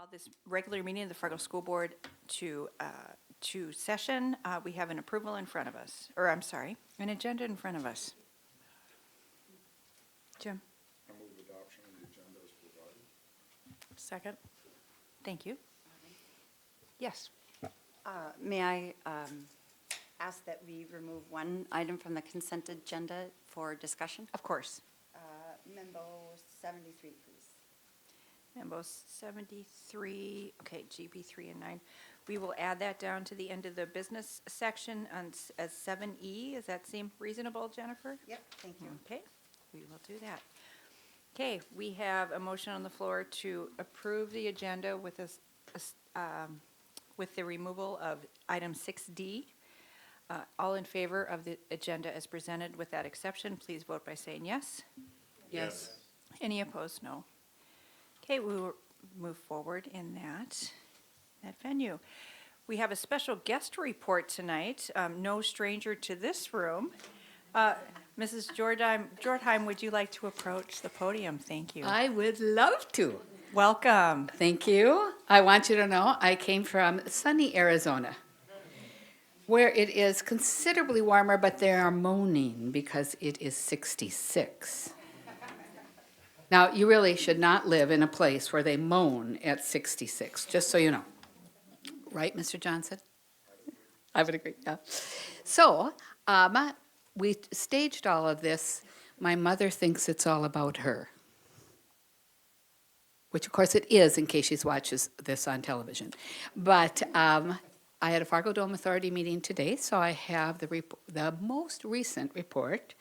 Call this regular meeting of the Fargo School Board to session. We have an approval in front of us, or I'm sorry, an agenda in front of us. Jim? I move adoption of the agenda as provided. Second. Thank you. Yes. May I ask that we remove one item from the consent agenda for discussion? Of course. Membo 73, please. Membo 73, okay, GB 3 and 9. We will add that down to the end of the business section as 7E. Does that seem reasonable, Jennifer? Yep, thank you. Okay, we will do that. Okay, we have a motion on the floor to approve the agenda with with the removal of item 6D. All in favor of the agenda as presented with that exception, please vote by saying yes. Yes. Any opposed, no. Okay, we will move forward in that venue. We have a special guest report tonight, no stranger to this room. Mrs. Jordheim, would you like to approach the podium? Thank you. I would love to. Welcome. Thank you. I want you to know I came from sunny Arizona, where it is considerably warmer, but they are moaning because it is 66. Now, you really should not live in a place where they moan at 66, just so you know. Right, Mr. Johnson? I would agree, yeah. So, we staged all of this. My mother thinks it's all about her, which of course it is in case she watches this on television. But I had a Fargodome Authority meeting today, so I have the most recent report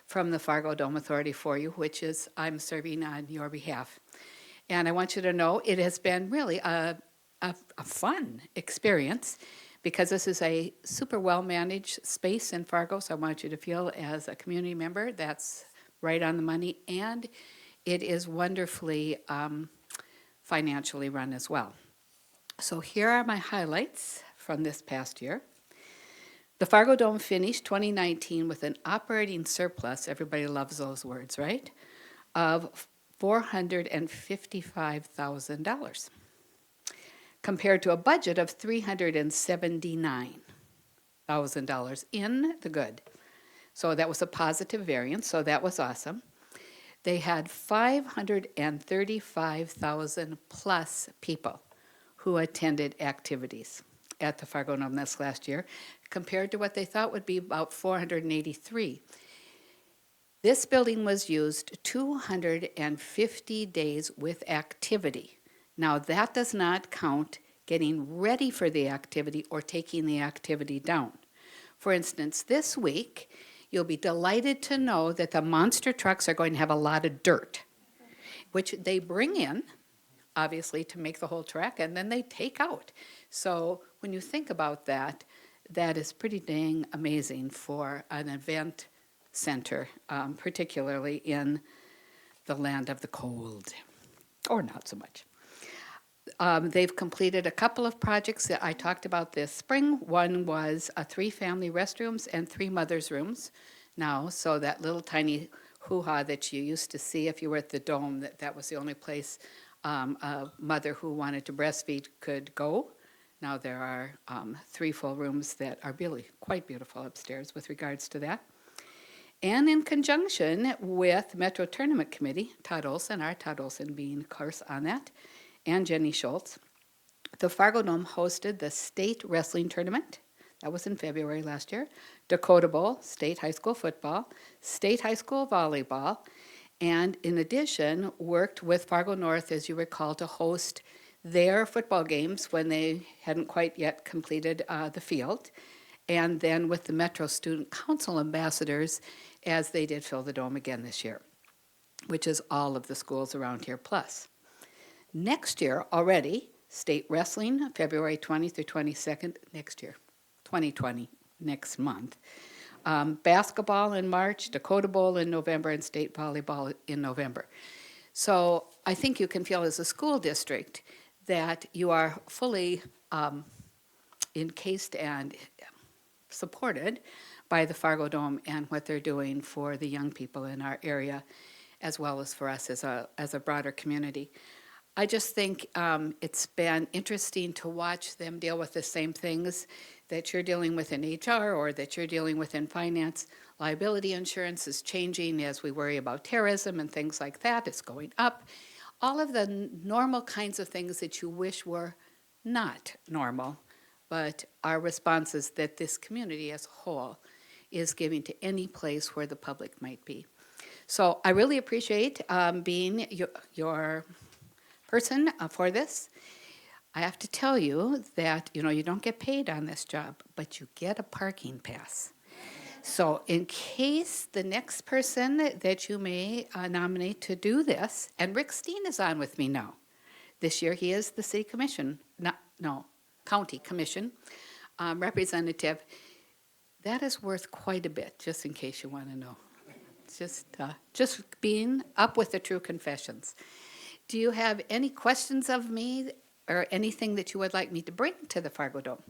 from the Fargodome Authority for you, which is I'm serving on your behalf. And I want you to know it has been really a fun experience because this is a super well-managed space in Fargo, so I want you to feel as a community member that's right on the money, and it is wonderfully financially run as well. So here are my highlights from this past year. The Fargodome finished 2019 with an operating surplus, everybody loves those words, right, of $455,000 compared to a budget of $379,000 in the good. So that was a positive variance, so that was awesome. They had 535,000 plus people who attended activities at the Fargodome this last year, compared to what they thought would be about 483. This building was used 250 days with activity. Now, that does not count getting ready for the activity or taking the activity down. For instance, this week, you'll be delighted to know that the monster trucks are going to have a lot of dirt, which they bring in, obviously, to make the whole track, and then they take out. So when you think about that, that is pretty dang amazing for an event center, particularly in the land of the cold, or not so much. They've completed a couple of projects that I talked about this spring. One was 3 family restrooms and 3 mothers' rooms now, so that little tiny hoo-ha that you used to see if you were at the Dome, that was the only place a mother who wanted to breastfeed could go. Now there are 3 full rooms that are really quite beautiful upstairs with regards to that. And in conjunction with Metro Tournament Committee, Todd Olson being, of course, on that, and Jenny Schultz, the Fargodome hosted the state wrestling tournament. That was in February last year. Dakota Bowl, state high school football, state high school volleyball, and in addition, worked with Fargo North, as you recall, to host their football games when they hadn't quite yet completed the field, and then with the Metro Student Council ambassadors as they did fill the dome again this year, which is all of the schools around here plus. Next year already, state wrestling, February 20th through 22nd, next year, 2020, next month. Basketball in March, Dakota Bowl in November, and state volleyball in November. So I think you can feel as a school district that you are fully encased and supported by the Fargodome and what they're doing for the young people in our area, as well as for us as a broader community. I just think it's been interesting to watch them deal with the same things that you're dealing with in HR or that you're dealing with in finance. Liability insurance is changing as we worry about terrorism and things like that. It's going up. All of the normal kinds of things that you wish were not normal, but are responses that this community as a whole is giving to any place where the public might be. So I really appreciate being your person for this. I have to tell you that, you don't get paid on this job, but you get a parking pass. So in case the next person that you may nominate to do this, and Rick Steen is on with me now. This year he is the city commission, county commission representative. That is worth quite a bit, just in case you want to know. Just being up with the true confessions. Do you have any questions of me or anything that you would like me to bring to the Fargodome?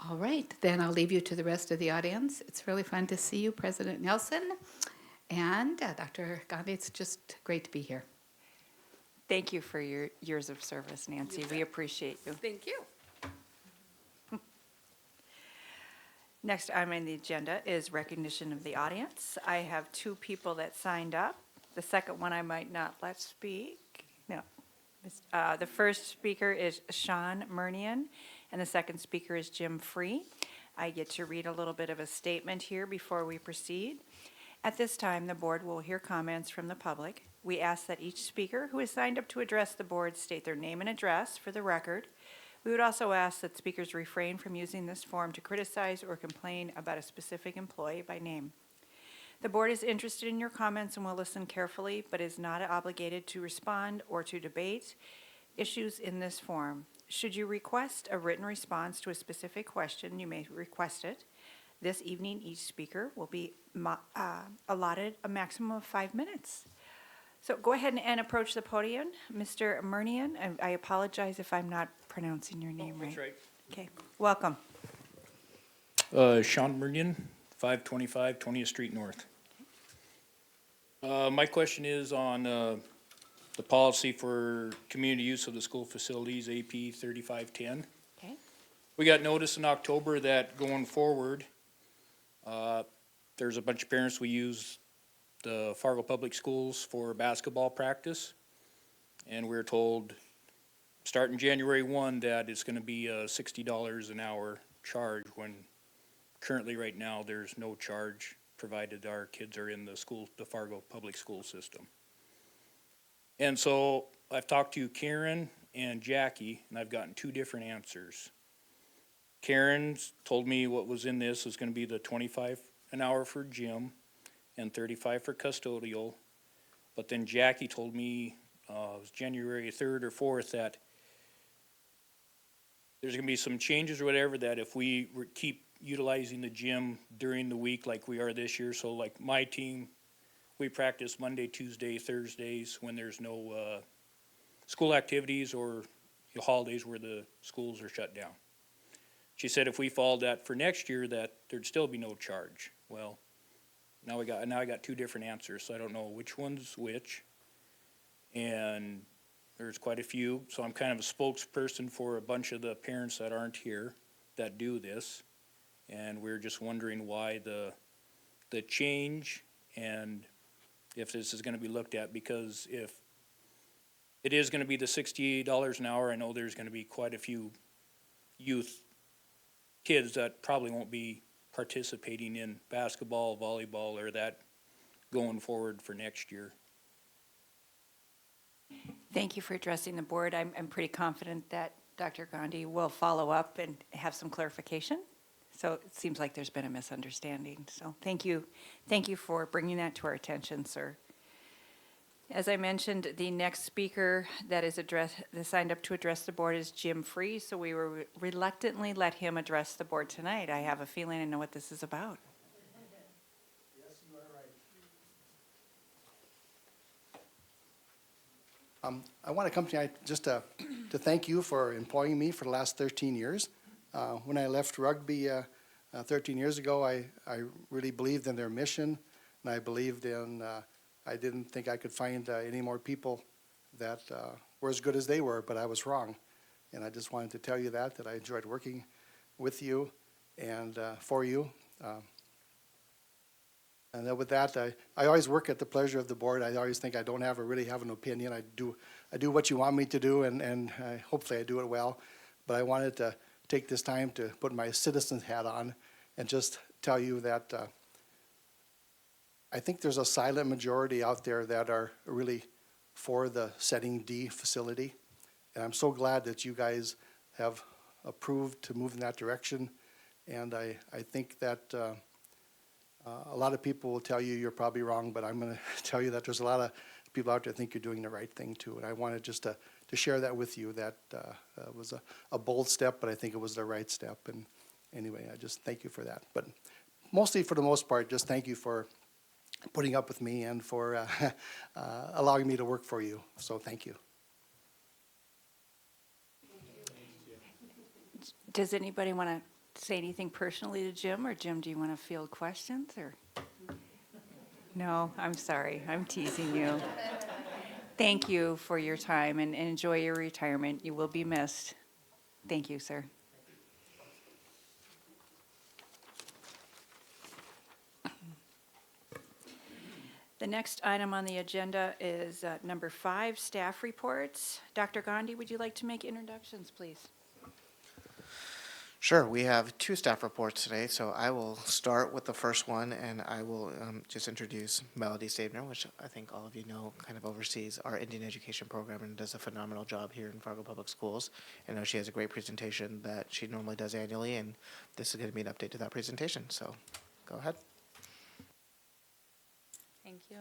All right, then I'll leave you to the rest of the audience. It's really fun to see you, President Nelson, and Dr. Gandhi. It's just great to be here. Thank you for your years of service, Nancy. We appreciate you. Thank you. Next item on the agenda is recognition of the audience. I have two people that signed up. The second one I might not let speak. No. The first speaker is Sean Murnian, and the second speaker is Jim Free. I get to read a little bit of a statement here before we proceed. At this time, the board will hear comments from the public. We ask that each speaker who is signed up to address the board state their name and address for the record. We would also ask that speakers refrain from using this forum to criticize or complain about a specific employee by name. The board is interested in your comments and will listen carefully, but is not obligated to respond or to debate issues in this forum. Should you request a written response to a specific question, you may request it. This evening, each speaker will be allotted a maximum of 5 minutes. So go ahead and approach the podium, Mr. Murnian. And I apologize if I'm not pronouncing your name right. That's right. Okay, welcome. Sean Murnian, 525 20th Street North. My question is on the policy for community use of the school facilities, AP 3510. Okay. We got notice in October that going forward, there's a bunch of parents we use the Fargo Public Schools for basketball practice. And we're told, starting January 1, that it's going to be a $60 an hour charge when currently right now there's no charge provided our kids are in the Fargo Public School system. And so I've talked to Karen and Jackie, and I've gotten two different answers. Karen's told me what was in this was going to be the $25 an hour for gym and $35 for custodial. But then Jackie told me, it was January 3rd or 4th, that there's going to be some changes or whatever, that if we keep utilizing the gym during the week like we are this year, so like my team, we practice Monday, Tuesday, Thursdays when there's no school activities or holidays where the schools are shut down. She said if we followed that for next year, that there'd still be no charge. Well, now I got two different answers, so I don't know which one's which. And there's quite a few, so I'm kind of a spokesperson for a bunch of the parents that aren't here that do this. And we're just wondering why the change, and if this is going to be looked at, because if it is going to be the $68 an hour, I know there's going to be quite a few youth kids that probably won't be participating in basketball, volleyball, or that going forward for next year. Thank you for addressing the board. I'm pretty confident that Dr. Gandhi will follow up and have some clarification. So it seems like there's been a misunderstanding. So thank you. Thank you for bringing that to our attention, sir. As I mentioned, the next speaker that signed up to address the board is Jim Free, so we will reluctantly let him address the board tonight. I have a feeling I know what this is about. Yes, you are right. I want to come tonight just to thank you for employing me for the last 13 years. When I left rugby 13 years ago, I really believed in their mission, and I believed in I didn't think I could find any more people that were as good as they were, but I was wrong. And I just wanted to tell you that I enjoyed working with you and for you. And then with that, I always work at the pleasure of the board. I always think I don't really have an opinion. I do what you want me to do, and hopefully I do it well. But I wanted to take this time to put my citizen's hat on and just tell you that I think there's a silent majority out there that are really for the Setting D facility. And I'm so glad that you guys have approved to move in that direction. And I think that a lot of people will tell you you're probably wrong, but I'm going to tell you that there's a lot of people out there think you're doing the right thing too. And I wanted just to share that with you. That was a bold step, but I think it was the right step. And anyway, I just thank you for that. But mostly, for the most part, just thank you for putting up with me and for allowing me to work for you. So thank you. Does anybody want to say anything personally to Jim, or Jim, do you want to field questions, or? No, I'm sorry, I'm teasing you. Thank you for your time, and enjoy your retirement. You will be missed. Thank you, sir. The next item on the agenda is number 5, staff reports. Dr. Gandhi, would you like to make introductions, please? Sure, we have 2 staff reports today, so I will start with the first one, and I will just introduce Melody Stabner, which I think all of you know kind of oversees our Indian education program and does a phenomenal job here in Fargo Public Schools. I know she has a great presentation that she normally does annually, and this is going to be an update to that presentation, so go ahead. Thank you.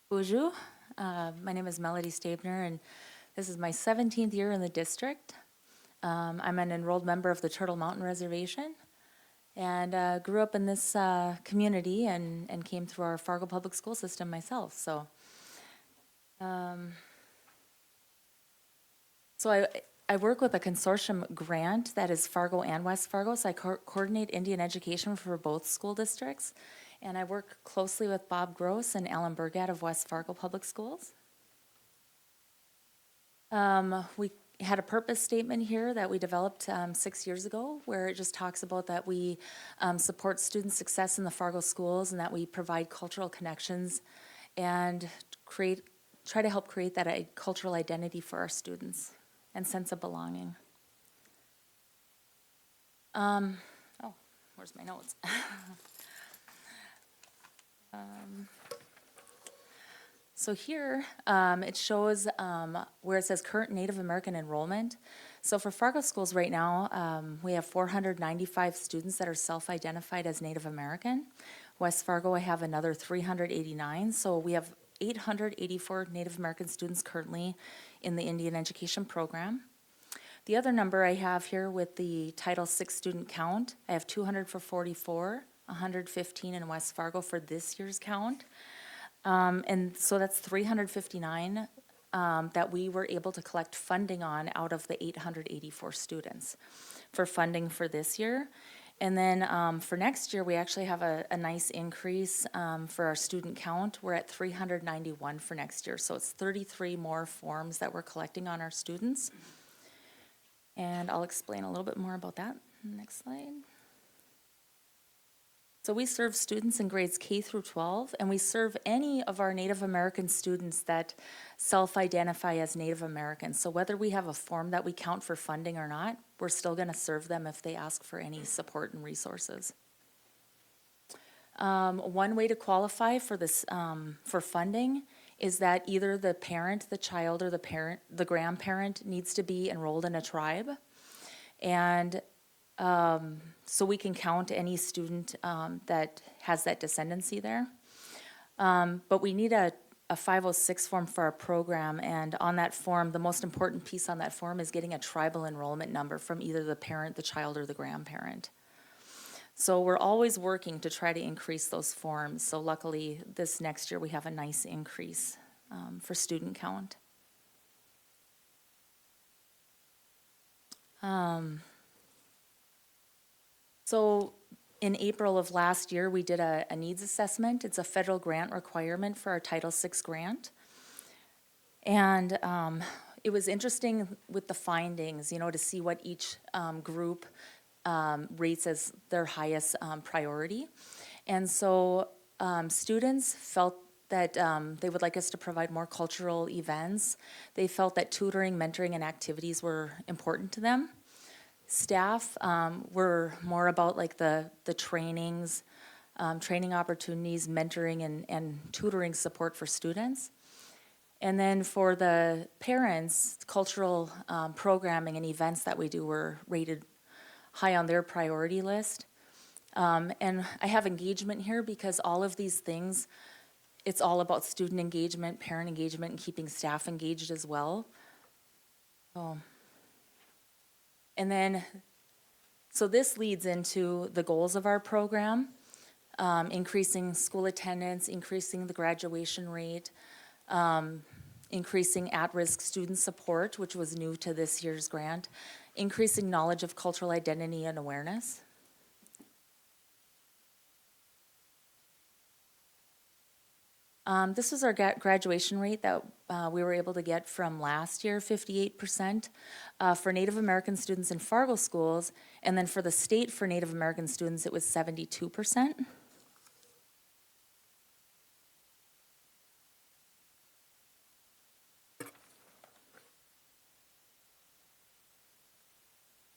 Bonjour. My name is Melody Stabner, and this is my 17th year in the district. I'm an enrolled member of the Turtle Mountain Reservation, and grew up in this community and came through our Fargo Public School system myself. So I work with a consortium grant that is Fargo and West Fargo, so I coordinate Indian education for both school districts. And I work closely with Bob Gross and Alan Burgat of West Fargo Public Schools. We had a purpose statement here that we developed 6 years ago, where it just talks about that we support student success in the Fargo schools and that we provide cultural connections and try to help create that cultural identity for our students and sense of belonging. Oh, where's my notes? So here, it shows where it says current Native American enrollment. So for Fargo schools right now, we have 495 students that are self-identified as Native American. West Fargo, I have another 389. So we have 884 Native American students currently in the Indian education program. The other number I have here with the Title VI student count, I have 200 for 44, 115 in West Fargo for this year's count. And so that's 359 that we were able to collect funding on out of the 884 students for funding for this year. And then for next year, we actually have a nice increase for our student count. We're at 391 for next year. So it's 33 more forms that we're collecting on our students. And I'll explain a little bit more about that. Next slide. So we serve students in grades K through 12, and we serve any of our Native American students that self-identify as Native American. So whether we have a form that we count for funding or not, we're still going to serve them if they ask for any support and resources. One way to qualify for this for funding is that either the parent, the child, or the grandparent needs to be enrolled in a tribe, and so we can count any student that has that descendancy there. But we need a 506 form for our program, and on that form, the most important piece on that form is getting a tribal enrollment number from either the parent, the child, or the grandparent. So we're always working to try to increase those forms. So luckily, this next year we have a nice increase for student count. So In April of last year, we did a needs assessment. It's a federal grant requirement for our Title VI grant. And it was interesting with the findings, you know, to see what each group rates as their highest priority. And so students felt that they would like us to provide more cultural events. They felt that tutoring, mentoring, and activities were important to them. Staff were more about like the trainings, training opportunities, mentoring, and tutoring support for students. And then for the parents, cultural programming and events that we do were rated high on their priority list. And I have engagement here because all of these things, it's all about student engagement, parent engagement, and keeping staff engaged as well. And then, so this leads into the goals of our program, increasing school attendance, increasing the graduation rate, increasing at-risk student support, which was new to this year's grant, increasing knowledge of cultural identity and awareness. This was our graduation rate that we were able to get from last year, 58% for Native American students in Fargo schools, and then for the state for Native American students, it was 72%.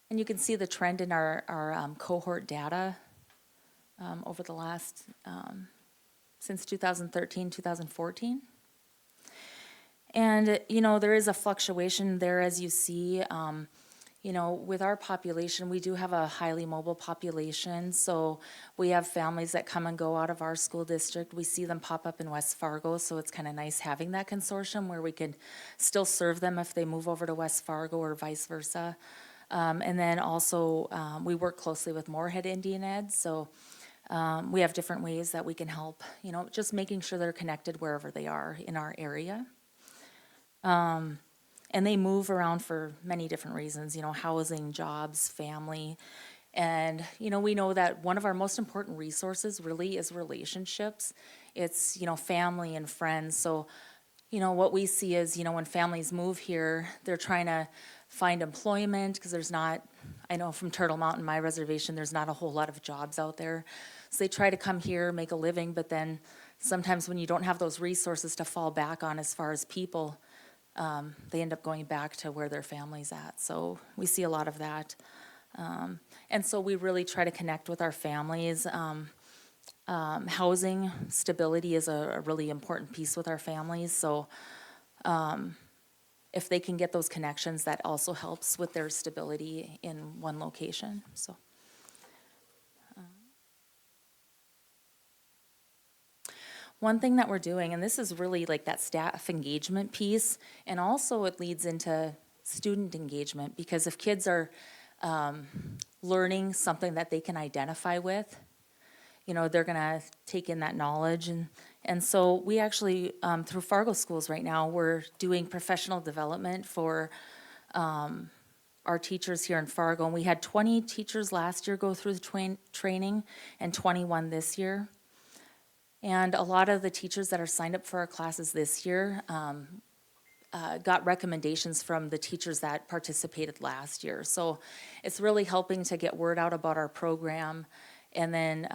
And you can see the trend in our cohort data over the last, since 2013, 2014. And, you know, there is a fluctuation there as you see. You know, with our population, we do have a highly mobile population. So we have families that come and go out of our school district. We see them pop up in West Fargo. So it's kind of nice having that consortium where we can still serve them if they move over to West Fargo or vice versa. And then also, we work closely with Moorhead Indian Ed. So we have different ways that we can help, you know, just making sure they're connected wherever they are in our area. And they move around for many different reasons, you know, housing, jobs, family. And, you know, we know that one of our most important resources really is relationships. It's, you know, family and friends. So, you know, what we see is, you know, when families move here, they're trying to find employment because there's not, I know from Turtle Mountain, my reservation, there's not a whole lot of jobs out there. So they try to come here, make a living, but then sometimes when you don't have those resources to fall back on as far as people, they end up going back to where their family's at. So we see a lot of that. And so we really try to connect with our families. Housing stability is a really important piece with our families. So if they can get those connections, that also helps with their stability in one location. So. One thing that we're doing, and this is really like that staff engagement piece, and also it leads into student engagement, because if kids are learning something that they can identify with, you know, they're gonna take in that knowledge. And so we actually, through Fargo schools right now, we're doing professional development for our teachers here in Fargo. And we had 20 teachers last year go through the training and 21 this year. And a lot of the teachers that are signed up for our classes this year got recommendations from the teachers that participated last year. So it's really helping to get word out about our program. And then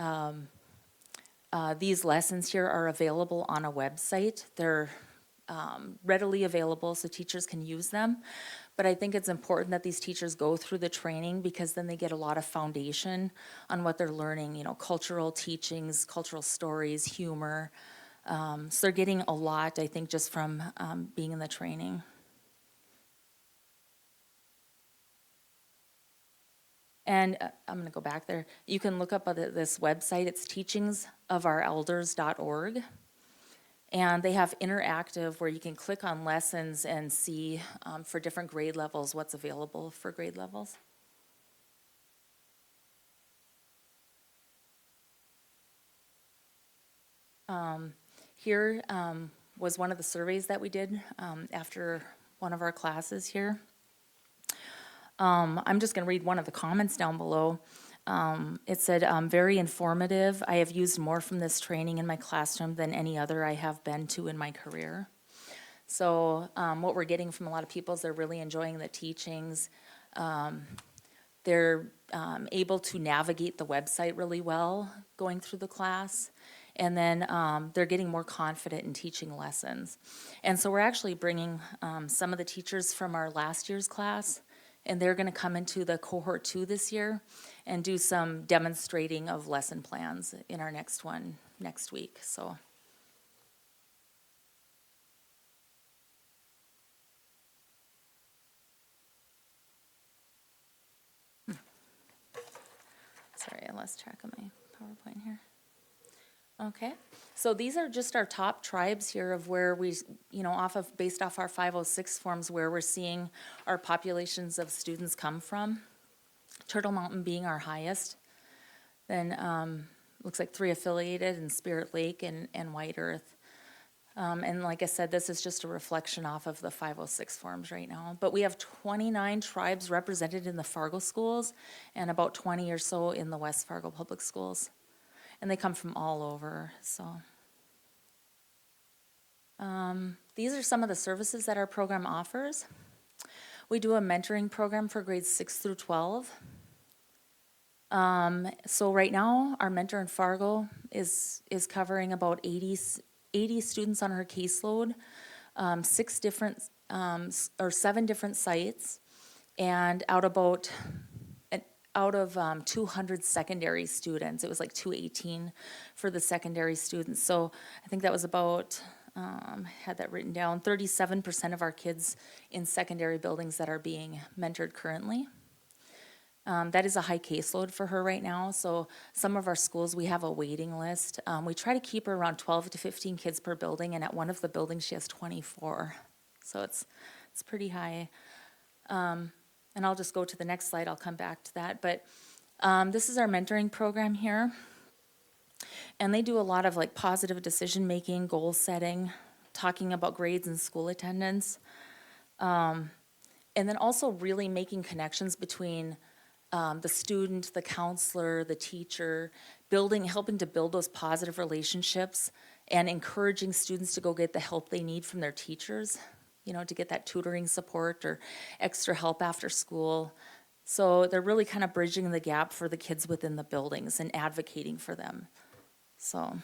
these lessons here are available on a website. They're readily available so teachers can use them. But I think it's important that these teachers go through the training, because then they get a lot of foundation on what they're learning, you know, cultural teachings, cultural stories, humor. So they're getting a lot, I think, just from being in the training. And I'm going to go back there. You can look up this website. It's teachingsofourElders.org. And they have interactive where you can click on lessons and see for different grade levels what's available for grade levels. Here was one of the surveys that we did after one of our classes here. I'm just going to read one of the comments down below. It said, very informative. I have used more from this training in my classroom than any other I have been to in my career. So what we're getting from a lot of people is they're really enjoying the teachings. They're able to navigate the website really well going through the class. And then they're getting more confident in teaching lessons. And so we're actually bringing some of the teachers from our last year's class, and they're going to come into the cohort 2 this year and do some demonstrating of lesson plans in our next one next week. So. Sorry, I lost track of my PowerPoint here. Okay, so these are just our top tribes here of where we, based off our 506 forms, where we're seeing our populations of students come from. Turtle Mountain being our highest. Then, looks like 3 affiliated in Spirit Lake and White Earth. And like I said, this is just a reflection off of the 506 forms right now. But we have 29 tribes represented in the Fargo schools and about 20 or so in the West Fargo Public Schools. And they come from all over, so. These are some of the services that our program offers. We do a mentoring program for grades 6 through 12. So right now, our mentor in Fargo is covering about 80 students on her caseload, 7 different sites, and out of 200 secondary students. It was like 218 for the secondary students. So I think that was about, had that written down, 37% of our kids in secondary buildings that are being mentored currently. That is a high caseload for her right now. So some of our schools, we have a waiting list. We try to keep her around 12 to 15 kids per building, and at one of the buildings she has 24. So it's pretty high. And I'll just go to the next slide, I'll come back to that. But this is our mentoring program here. And they do a lot of like positive decision-making, goal setting, talking about grades and school attendance. And then also really making connections between the student, the counselor, the teacher, helping to build those positive relationships and encouraging students to go get the help they need from their teachers, to get that tutoring support or extra help after school. So they're really kind of bridging the gap for the kids within the buildings and advocating for them. So I'm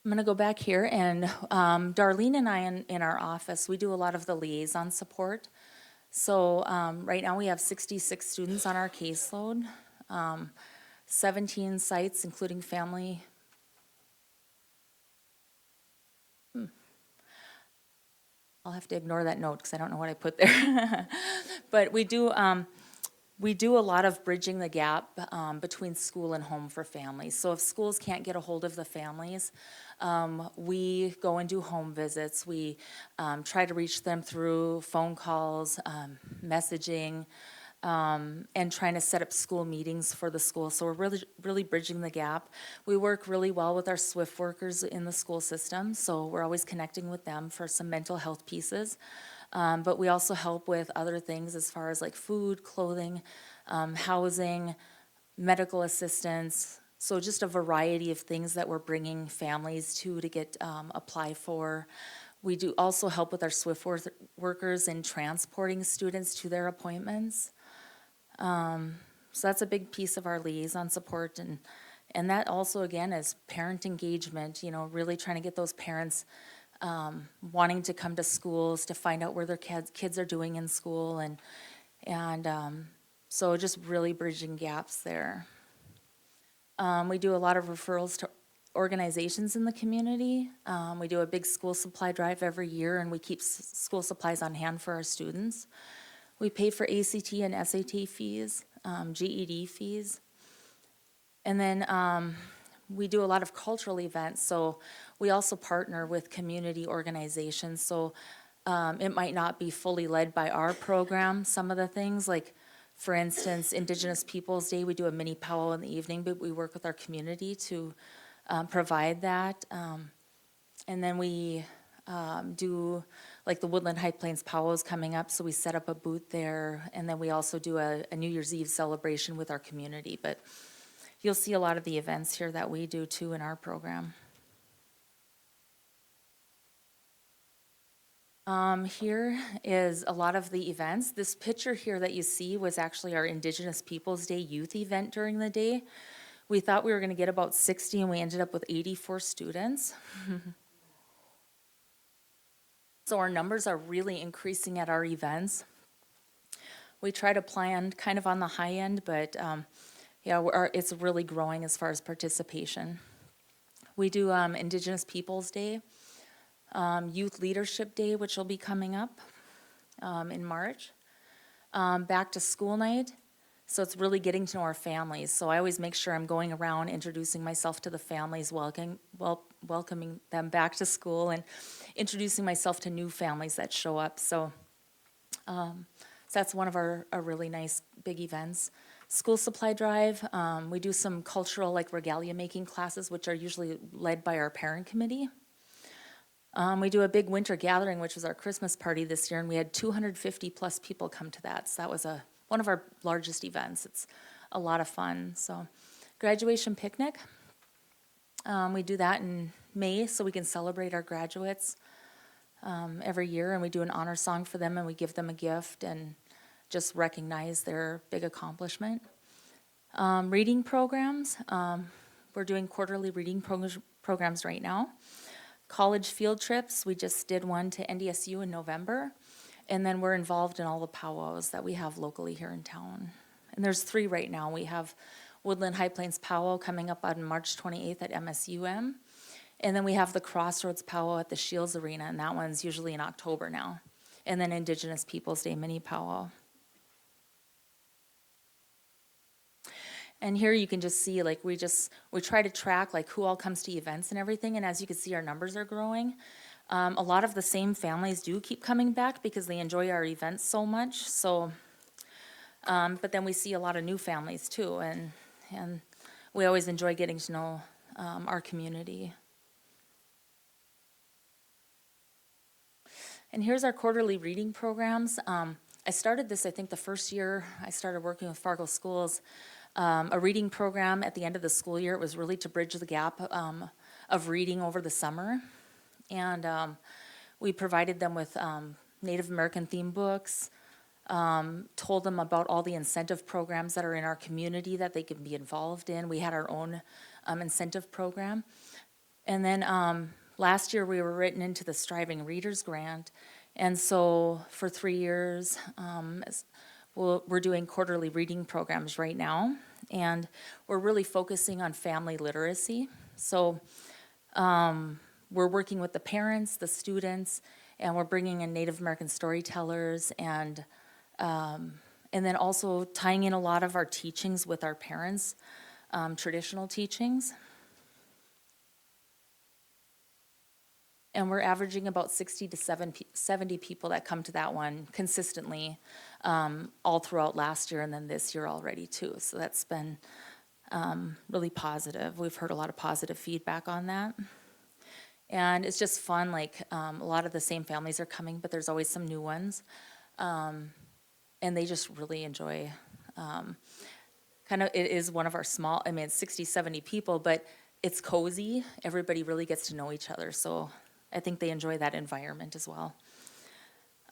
going to go back here, and Darlene and I in our office, we do a lot of the liaison support. So right now we have 66 students on our caseload, 17 sites, including family. I'll have to ignore that note because I don't know what I put there. But we do a lot of bridging the gap between school and home for families. So if schools can't get a hold of the families, we go and do home visits. We try to reach them through phone calls, messaging, and trying to set up school meetings for the school. So we're really bridging the gap. We work really well with our SWIFT workers in the school system, so we're always connecting with them for some mental health pieces. But we also help with other things as far as like food, clothing, housing, medical assistance. So just a variety of things that we're bringing families to get apply for. We do also help with our SWIFT workers in transporting students to their appointments. So that's a big piece of our liaison support, and that also again is parent engagement. Really trying to get those parents wanting to come to schools to find out where their kids are doing in school, and so just really bridging gaps there. We do a lot of referrals to organizations in the community. We do a big school supply drive every year, and we keep school supplies on hand for our students. We pay for ACT and SAT fees, GED fees. And then we do a lot of cultural events, so we also partner with community organizations. So it might not be fully led by our program, some of the things, like for instance, Indigenous Peoples Day, we do a mini powwow in the evening, but we work with our community to provide that. And then we do like the Woodland High Plains Powwow is coming up, so we set up a booth there, and then we also do a New Year's Eve celebration with our community. But you'll see a lot of the events here that we do too in our program. Here is a lot of the events. This picture here that you see was actually our Indigenous Peoples Day youth event during the day. We thought we were going to get about 60, and we ended up with 84 students. So our numbers are really increasing at our events. We try to plan kind of on the high end, but yeah, it's really growing as far as participation. We do Indigenous Peoples Day, Youth Leadership Day, which will be coming up in March, back to school night. So it's really getting to know our families. So I always make sure I'm going around introducing myself to the families, welcoming them back to school, and introducing myself to new families that show up. So that's one of our really nice big events. School supply drive, we do some cultural like regalia making classes, which are usually led by our parent committee. We do a big winter gathering, which was our Christmas party this year, and we had 250 plus people come to that. So that was one of our largest events. It's a lot of fun. So graduation picnic, we do that in May so we can celebrate our graduates every year, and we do an honor song for them, and we give them a gift and just recognize their big accomplishment. Reading programs, we're doing quarterly reading programs right now. College field trips, we just did one to NDSU in November, and then we're involved in all the powwows that we have locally here in town. And there's 3 right now. We have Woodland High Plains Powwow coming up on March 28th at MSUM, and then we have the Crossroads Powwow at the Shields Arena, and that one's usually in October now. And then Indigenous Peoples Day mini powwow. And here you can just see, like, we try to track, like, who all comes to events and everything, and as you can see, our numbers are growing. A lot of the same families do keep coming back because they enjoy our events so much, so, but then we see a lot of new families too, and we always enjoy getting to know our community. And here's our quarterly reading programs. I started this, I think, the first year I started working with Fargo Schools. A reading program at the end of the school year. It was really to bridge the gap of reading over the summer. And we provided them with Native American theme books, told them about all the incentive programs that are in our community that they can be involved in. We had our own incentive program. And then last year we were written into the Striving Readers Grant. And so for 3 years, we're doing quarterly reading programs right now, and we're really focusing on family literacy. So we're working with the parents, the students, and we're bringing in Native American storytellers, and then also tying in a lot of our teachings with our parents, traditional teachings. And we're averaging about 60 to 70 people that come to that one consistently all throughout last year and then this year already too. So that's been really positive. We've heard a lot of positive feedback on that. And it's just fun, like a lot of the same families are coming, but there's always some new ones. And they just really enjoy, it is one of our small, it's 60, 70 people, but it's cozy. Everybody really gets to know each other. So I think they enjoy that environment as well.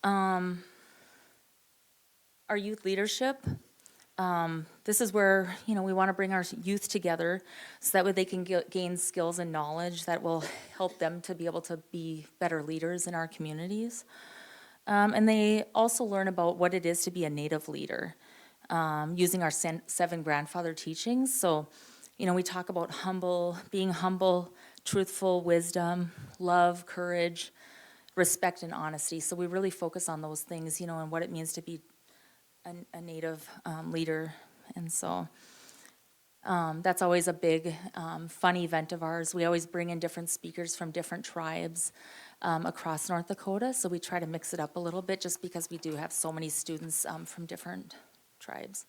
Our youth leadership, this is where, we want to bring our youth together so that way they can gain skills and knowledge that will help them to be able to be better leaders in our communities. And they also learn about what it is to be a Native leader using our 7 grandfather teachings. So, we talk about being humble, truthful, wisdom, love, courage, respect, and honesty. So we really focus on those things, and what it means to be a Native leader. And so that's always a big, fun event of ours. We always bring in different speakers from different tribes across North Dakota. So we try to mix it up a little bit just because we do have so many students from different tribes.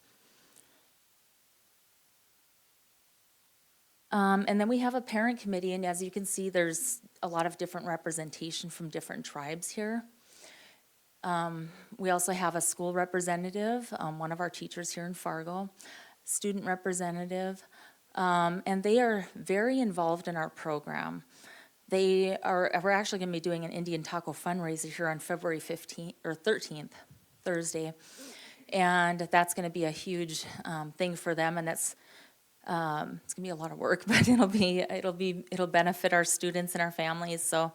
And then we have a parent committee, and as you can see, there's a lot of different representation from different tribes here. We also have a school representative, one of our teachers here in Fargo, student representative, and they are very involved in our program. We're actually going to be doing an Indian taco fundraiser here on February 15th or 13th, Thursday. And that's going to be a huge thing for them, and it's going to be a lot of work, but it'll benefit our students and our families. So,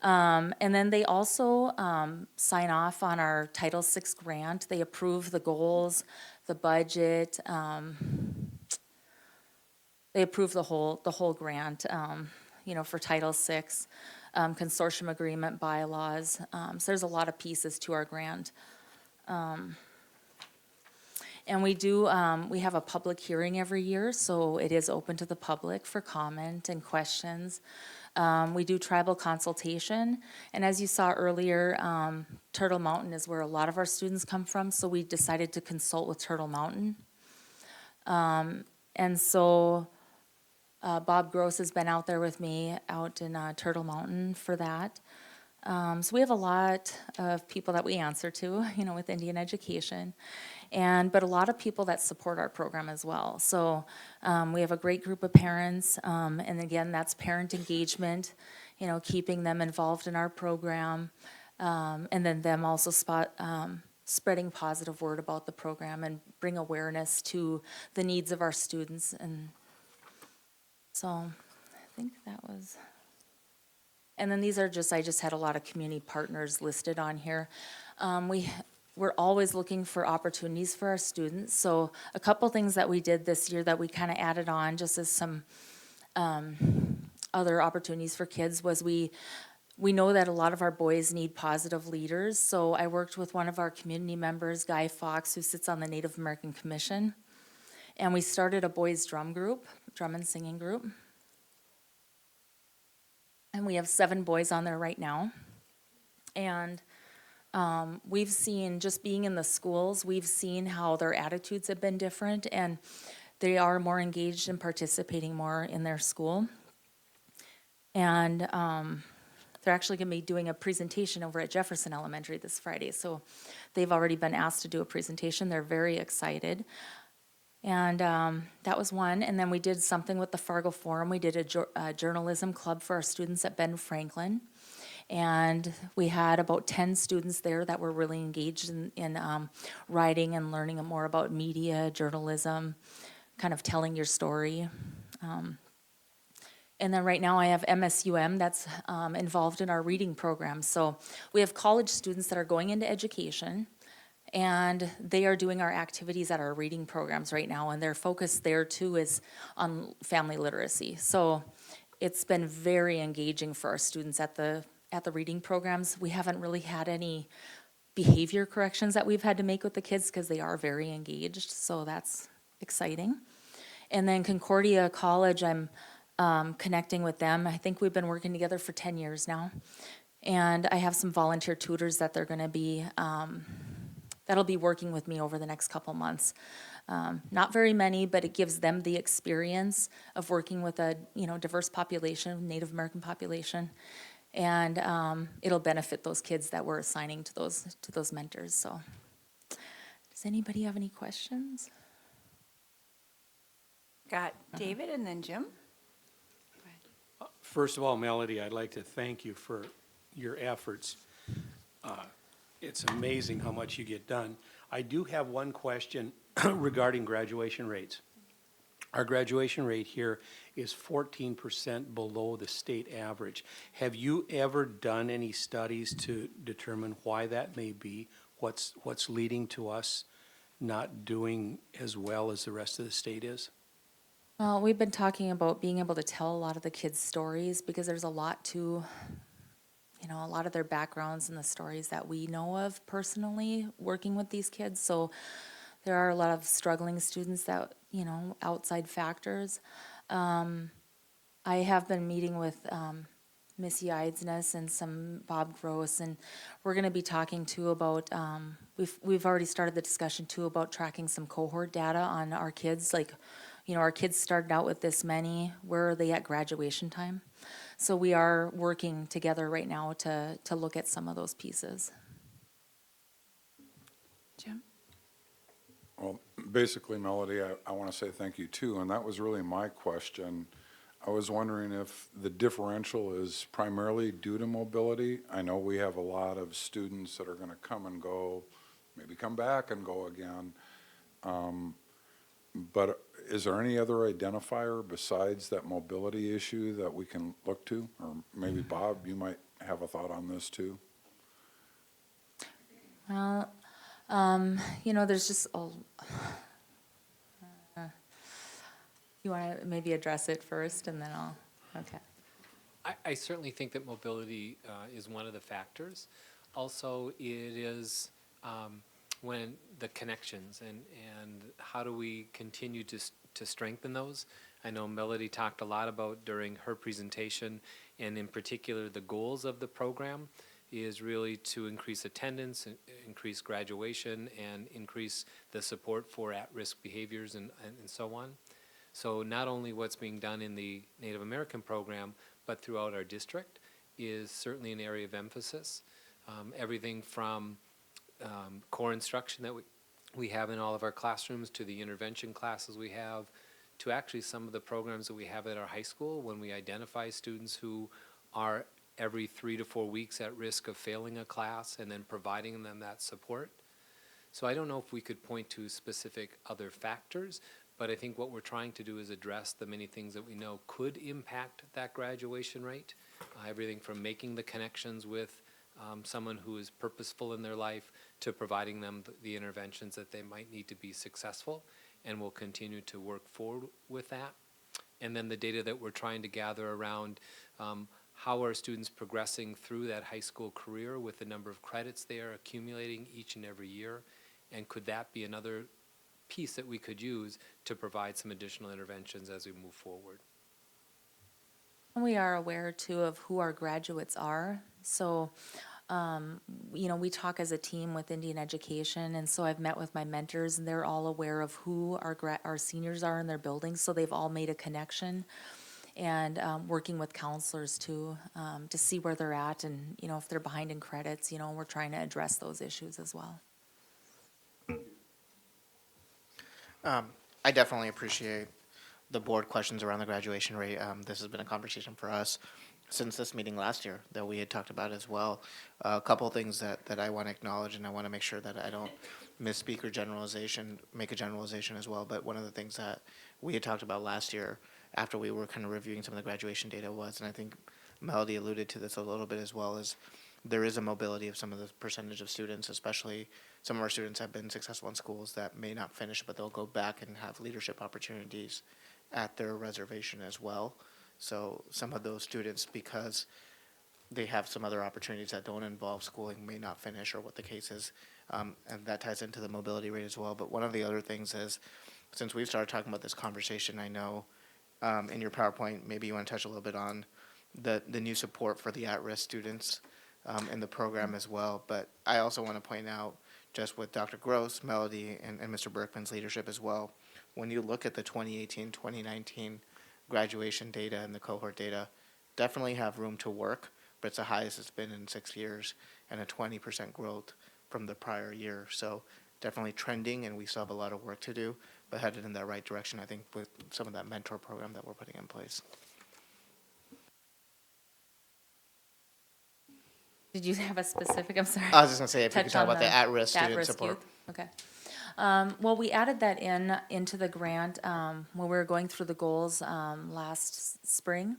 and then they also sign off on our Title VI grant. They approve the goals, the budget. They approve the whole grant. For Title VI, consortium agreement, bylaws. So there's a lot of pieces to our grant. And we have a public hearing every year, so it is open to the public for comment and questions. We do tribal consultation, and as you saw earlier, Turtle Mountain is where a lot of our students come from, so we decided to consult with Turtle Mountain. And so Bob Gross has been out there with me out in Turtle Mountain for that. So we have a lot of people that we answer to, with Indian education, but a lot of people that support our program as well. So we have a great group of parents, and again, that's parent engagement, keeping them involved in our program, and then them also spreading positive word about the program and bring awareness to the needs of our students. And so I think that was... And then these are I just had a lot of community partners listed on here. We're always looking for opportunities for our students. So a couple things that we did this year that we kind of added on just as some other opportunities for kids was we know that a lot of our boys need positive leaders. So I worked with one of our community members, Guy Fox, who sits on the Native American Commission. And we started a boys' drum and singing group. And we have 7 boys on there right now. And we've seen, just being in the schools, we've seen how their attitudes have been different, and they are more engaged and participating more in their school. And they're actually going to be doing a presentation over at Jefferson Elementary this Friday. So they've already been asked to do a presentation. They're very excited. And that was one. And then we did something with the Fargo Forum. We did a journalism club for our students at Ben Franklin. And we had about 10 students there that were really engaged in writing and learning more about media, journalism, kind of telling your story. And then right now I have MSUM that's involved in our reading program. So we have college students that are going into education, and they are doing our activities at our reading programs right now, and their focus there too is on family literacy. So it's been very engaging for our students at the reading programs. We haven't really had any behavior corrections that we've had to make with the kids because they are very engaged, so that's exciting. And then Concordia College, I'm connecting with them. I think we've been working together for 10 years now. And I have some volunteer tutors that they're gonna be, that'll be working with me over the next couple months. Not very many, but it gives them the experience of working with a diverse population, Native American population, and it'll benefit those kids that we're assigning to those mentors. So, does anybody have any questions? Got David and then Jim. First of all, Melody, I'd like to thank you for your efforts. It's amazing how much you get done. I do have one question regarding graduation rates. Our graduation rate here is 14% below the state average. Have you ever done any studies to determine why that may be? What's leading to us not doing as well as the rest of the state is? Well, we've been talking about being able to tell a lot of the kids' stories because there's a lot to, a lot of their backgrounds and the stories that we know of personally working with these kids. So there are a lot of struggling students that, outside factors. I have been meeting with Missy Eidsness and some Bob Gross, and we're going to be talking too about, we've already started the discussion too about tracking some cohort data on our kids, like, our kids started out with this many, where are they at graduation time? So we are working together right now to look at some of those pieces. Well, basically, Melody, I want to say thank you too, and that was really my question. I was wondering if the differential is primarily due to mobility. I know we have a lot of students that are going to come and go, maybe come back and go again. But is there any other identifier besides that mobility issue that we can look to? Or maybe Bob, you might have a thought on this too? Well, there's just you want to maybe address it first, and then I'll. Okay. I certainly think that mobility is one of the factors. Also, it is when the connections and how do we continue to strengthen those. I know Melody talked a lot about during her presentation, and in particular the goals of the program is really to increase attendance, increase graduation, and increase the support for at-risk behaviors and so on. So not only what's being done in the Native American program, but throughout our district is certainly an area of emphasis. Everything from core instruction that we have in all of our classrooms to the intervention classes we have to actually some of the programs that we have at our high school when we identify students who are every 3 to 4 weeks at risk of failing a class and then providing them that support. So I don't know if we could point to specific other factors, but I think what we're trying to do is address the many things that we know could impact that graduation rate. Everything from making the connections with someone who is purposeful in their life to providing them the interventions that they might need to be successful, and we'll continue to work forward with that. And then the data that we're trying to gather around how are students progressing through that high school career with the number of credits they are accumulating each and every year, and could that be another piece that we could use to provide some additional interventions as we move forward. We are aware too of who our graduates are. So, we talk as a team with Indian Education, and so I've met with my mentors, and they're all aware of who our seniors are in their buildings. So they've all made a connection, and working with counselors too to see where they're at, and if they're behind in credits, we're trying to address those issues as well. I definitely appreciate the board questions around the graduation rate. This has been a conversation for us since this meeting last year that we had talked about as well. A couple of things that I want to acknowledge, and I want to make sure that I don't misspeak or make a generalization as well. But one of the things that we had talked about last year after we were kind of reviewing some of the graduation data was, and I think Melody alluded to this a little bit as well, is there is a mobility of some of the percentage of students, especially some of our students have been successful in schools that may not finish, but they'll go back and have leadership opportunities at their reservation as well. So some of those students, because they have some other opportunities that don't involve schooling, may not finish, or what the case is, and that ties into the mobility rate as well. But one of the other things is, since we've started talking about this conversation, I know in your PowerPoint, maybe you want to touch a little bit on the new support for the at-risk students in the program as well. But I also want to point out, just with Dr. Gross, Melody, and Mr. Berkman's leadership as well, when you look at the 2018-2019 graduation data and the cohort data, definitely have room to work, but it's the highest it's been in 6 years, and a 20% growth from the prior year. So definitely trending, and we still have a lot of work to do, but headed in that right direction, I think, with some of that mentor program that we're putting in place. Did you have a specific, I'm sorry. I was just going to say, if you could touch talk on about the at-risk student at-risk support. youth? Okay. Well, we added that into the grant when we were going through the goals last spring.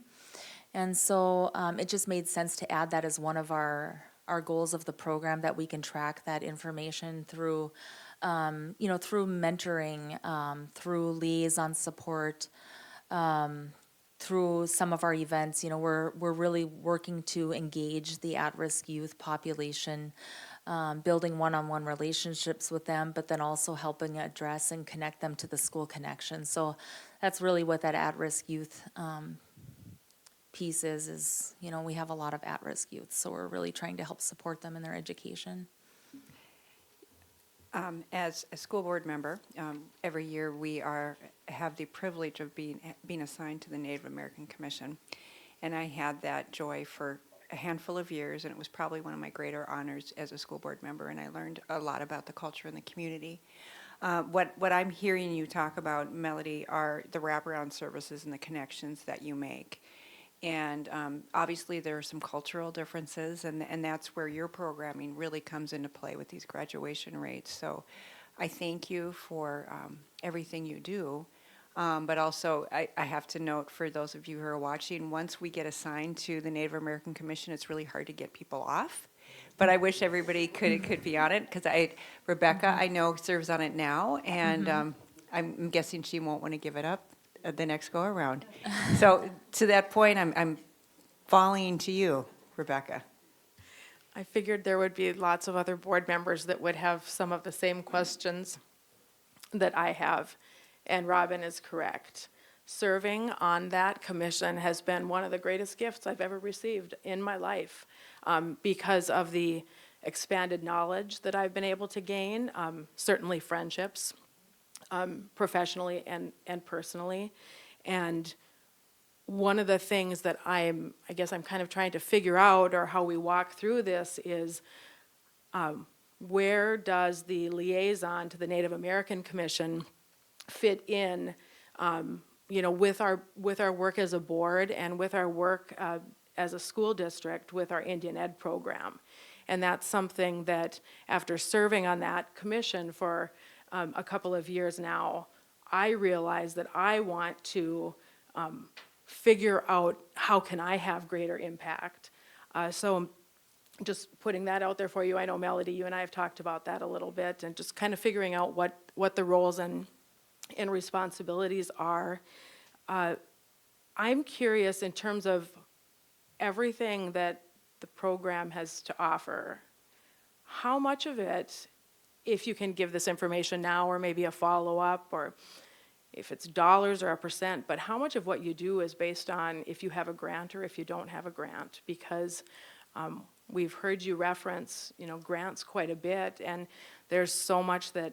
And so it just made sense to add that as one of our goals of the program, that we can track that information through, through mentoring, through liaison support, through some of our events. We're really working to engage the at-risk youth population, building one-on-one relationships with them, but then also helping address and connect them to the school connection. So that's really what that at-risk youth piece is, we have a lot of at-risk youth, so we're really trying to help support them in their education. As a school board member, every year we have the privilege of being assigned to the Native American Commission, and I had that joy for a handful of years, and it was probably one of my greater honors as a school board member, and I learned a lot about the culture in the community. What I'm hearing you talk about, Melody, are the wraparound services and the connections that you make. And obviously, there are some cultural differences, and that's where your programming really comes into play with these graduation rates. So I thank you for everything you do. But also, I have to note for those of you who are watching, once we get assigned to the Native American Commission, it's really hard to get people off. But I wish everybody could be on it, because Rebecca, I know, serves on it now, and I'm guessing she won't want to give it up the next go-around. So to that point, I'm falling to you, Rebecca. I figured there would be lots of other board members that would have some of the same questions that I have, and Robin is correct. Serving on that commission has been one of the greatest gifts I've ever received in my life, because of the expanded knowledge that I've been able to gain, certainly friendships, professionally and personally. And one of the things that I guess I'm kind of trying to figure out, or how we walk through this, is where does the liaison to the Native American Commission fit in, with our work as a board, and with our work as a school district with our Indian Ed program. And that's something that, after serving on that commission for a couple of years now, I realize that I want to figure out how can I have greater impact. So just putting that out there for you. I know, Melody, you and I have talked about that a little bit, and just kind of figuring out what the roles and responsibilities are. I'm curious, in terms of everything that the program has to offer, how much of it, if you can give this information now, or maybe a follow-up, or if it's dollars or a percent, but how much of what you do is based on if you have a grant or if you don't have a grant? Because we've heard you reference, grants quite a bit, and there's so much that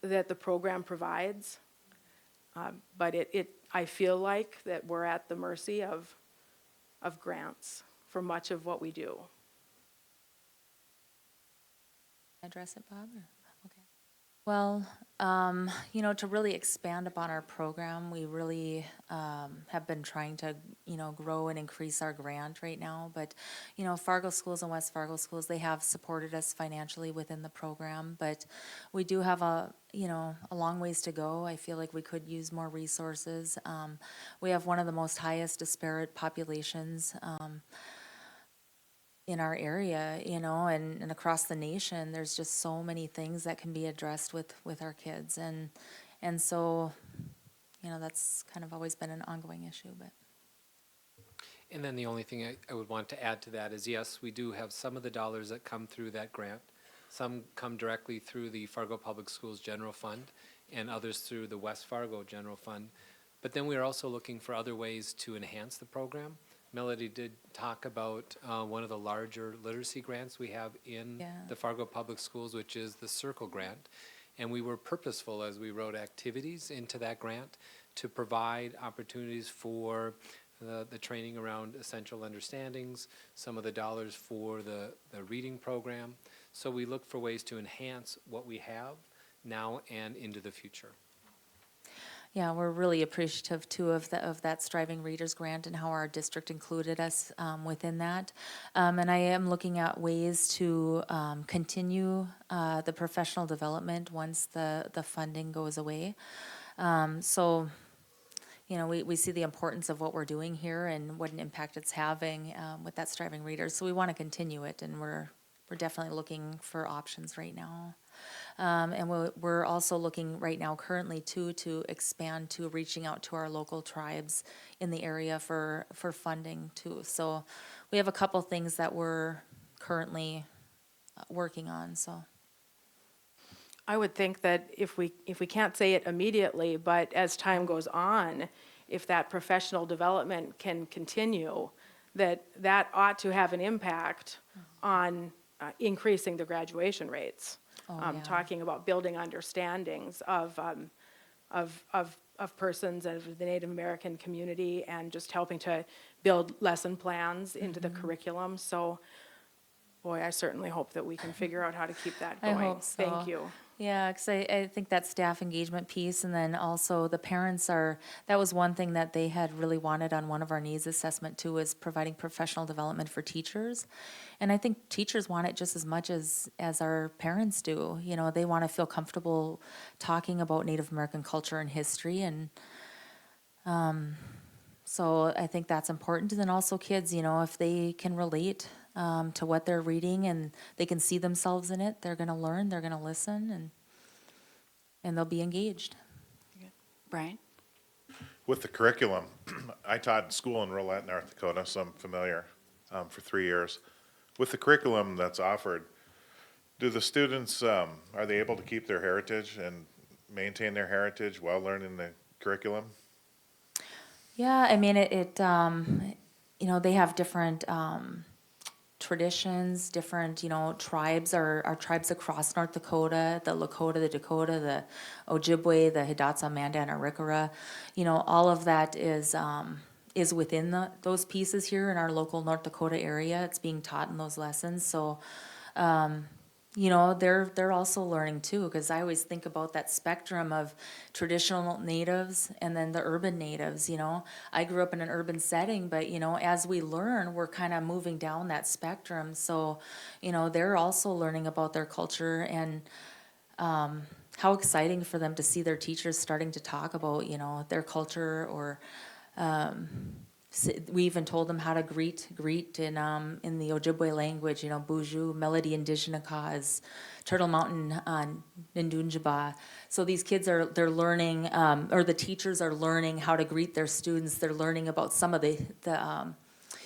the program provides, but I feel like that we're at the mercy of grants for much of what we do. Address it, Bob? Okay. Well, to really expand upon our program, we really have been trying to, grow and increase our grant right now. But, Fargo schools and West Fargo schools, they have supported us financially within the program. But we do have a long ways to go. I feel like we could use more resources. We have one of the most highest disparate populations in our area, and across the nation. There's just so many things that can be addressed with our kids, and so, that's kind of always been an ongoing issue. But And then the only thing I would want to add to that is, yes, we do have some of the dollars that come through that grant. Some come directly through the Fargo Public Schools General Fund, and others through the West Fargo General Fund. But then we are also looking for other ways to enhance the program. Melody did talk about one of the larger literacy grants we have in the Fargo Public Schools, which is the Circle Grant. And we were purposeful as we wrote activities into that grant to provide opportunities for the training around essential understandings, some of the dollars for the reading program. So we look for ways to enhance what we have now and into the future. yeah, we're really appreciative too of that Striving Readers Grant and how our district included us within that. And I am looking at ways to continue the professional development once the funding goes away. So, we see the importance of what we're doing here and what an impact it's having with that Striving Readers. So we want to continue it, and we're definitely looking for options right now. And we're also looking right now currently to expand to reaching out to our local tribes in the area for funding too. So we have a couple things that we're currently working on. So I would think that if we can't say it immediately, but as time goes on, if that professional development can continue, that ought to have an impact on increasing the graduation rates. Talking about building understandings of persons of the Native American community, and just helping to build lesson plans into the curriculum. So boy, I certainly hope that we can figure out how to keep that I going. hope so. Thank you. Yeah, because I think that staff engagement piece, and then also the parents that was one thing that they had really wanted on one of our needs assessment too, is providing professional development for teachers. And I think teachers want it just as much as our parents do. You know, they want to feel comfortable talking about Native American culture and history, and so I think that's important. And then also kids, you know, if they can relate to what they're reading and they can see themselves in it, they're going to learn, they're going to listen, and they'll be engaged. Brian? With the curriculum, I taught school in Rolette, North Dakota, so I'm familiar for 3 years. With the curriculum that's offered, do the students, are they able to keep their heritage and maintain their heritage while learning the curriculum? Yeah, I mean, you know, they have different traditions, different, you know, tribes are tribes across North Dakota, the Lakota, the Dakota, the Ojibwe, the Hidatsa, Mandan, Arikara. You know, all of that is within those pieces here in our local North Dakota area. It's being taught in those lessons. So, you know, they're also learning too, because I always think about that spectrum of traditional natives and then the urban natives. You know, I grew up in an urban setting, but you know, as we learn, we're kind of moving down that spectrum. So, you know, they're also learning about their culture, and how exciting for them to see their teachers starting to talk about, you know, their culture, or we even told them how to greet in the Ojibwe language, you know, Buju, Melody Indigenous is Turtle Mountain Nindunjaba. So these kids they're learning, or the teachers are learning how to greet their students. They're learning about some of the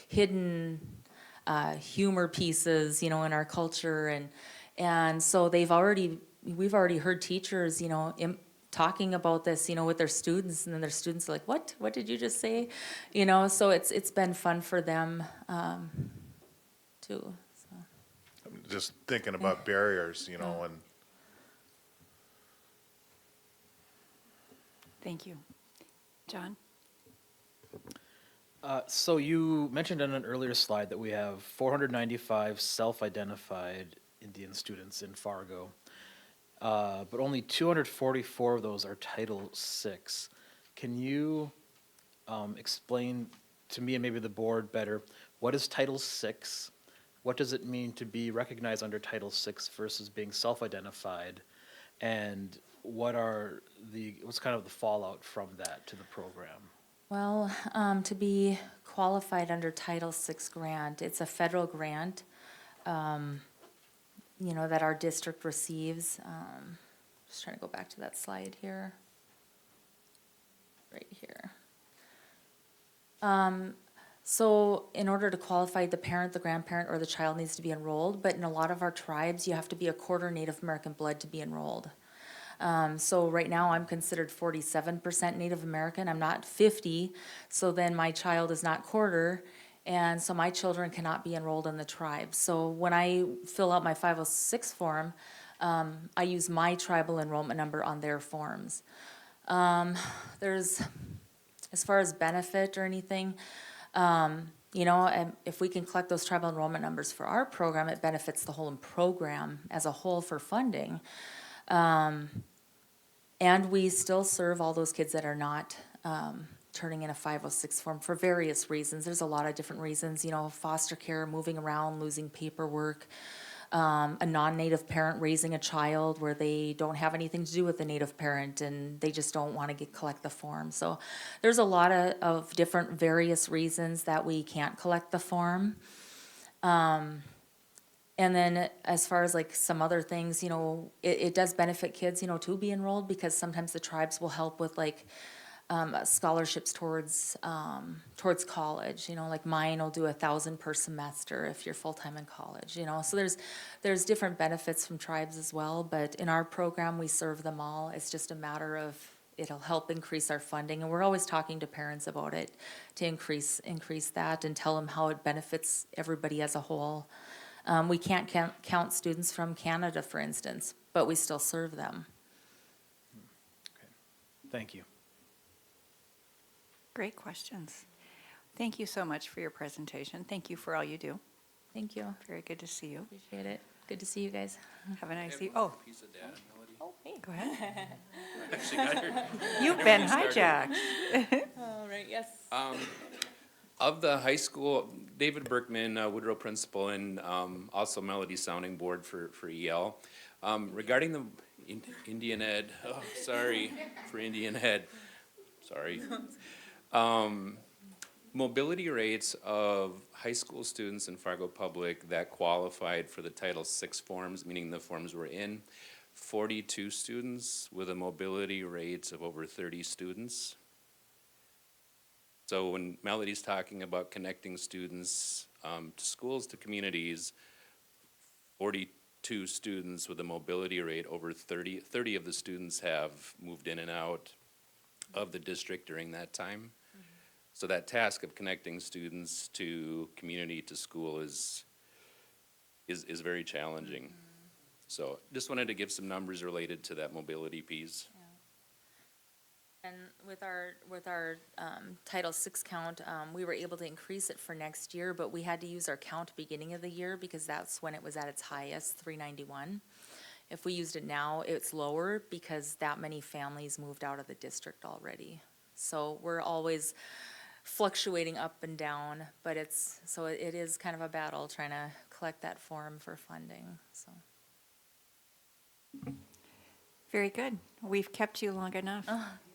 hidden humor pieces, you know, in our culture, and so we've already heard teachers, you know, talking about this, you know, with their students, and then their students are like, what did you just say? You know, so it's been fun for them, too, so. I'm just thinking about barriers, you know, and Thank you. John? So you mentioned on an earlier slide that we have 495 self-identified Indian students in Fargo, but only 244 of those are Title VI. Can you explain to me and maybe the board better, what is Title VI? What does it mean to be recognized under Title VI versus being self-identified? And what's kind of the fallout from that to the program? Well, to be qualified under Title VI grant, it's a federal grant, you know, that our district receives. Just trying to go back to that slide here. Right here. So in order to qualify, the parent, the grandparent, or the child needs to be enrolled, but in a lot of our tribes, you have to be a quarter Native American blood to be enrolled. So right now, I'm considered 47% Native American. I'm not 50, so then my child is not quarter, and so my children cannot be enrolled in the tribe. So when I fill out my 506 form, I use my tribal enrollment number on their forms. There's, as far as benefit or anything, you know, and if we can collect those tribal enrollment numbers for our program, it benefits the whole program as a whole for funding. And we still serve all those kids that are not turning in a 506 form for various reasons. There's a lot of different reasons, you know, foster care, moving around, losing paperwork, a non-Native parent raising a child where they don't have anything to do with the Native parent and they just don't want to collect the form. So there's a lot of different various reasons that we can't collect the form. And then as far as like some other things, you know, it does benefit kids, you know, to be enrolled, because sometimes the tribes will help with like scholarships towards college, you know, like mine will do 1,000 per semester if you're full-time in college, you know. So there's different benefits from tribes as well, but in our program, we serve them all. It's just a matter of, it'll help increase our funding, and we're always talking to parents about it to increase that and tell them how it benefits everybody as a whole. We can't count students from Canada, for instance, but we still serve them. Okay. Thank you. Great questions. Thank you so much for your presentation. Thank you for all you do. Thank you. Very good to see you. Appreciate it. Good to see you guys. Have a nice evening. Oh, Piece of data, Melody. Oh, hey. go ahead. Actually got her. You've been Started. hijacked. All right, yes. Of the high school, David Berkman, Woodrow Principal, and also Melody Sounding Board for EL. Regarding the Indian Ed, oh, sorry for Indian Ed, sorry. Mobility rates of high school students in Fargo Public that qualified for the Title VI forms, meaning the forms were in, 42 students with a mobility rate of over 30 students. So when Melody's talking about connecting students to schools, to communities, 42 students with a mobility rate over 30 of the students have moved in and out of the district during that time. So that task of connecting students to community, to school is very challenging. So just wanted to give some numbers related to that mobility piece. And with our Title VI count, we were able to increase it for next year, but we had to use our count beginning of the year because that's when it was at its highest, 391. If we used it now, it's lower because that many families moved out of the district already. So we're always fluctuating up and down, but it is kind of a battle trying to collect that form for funding, so. Very good. We've kept you long enough.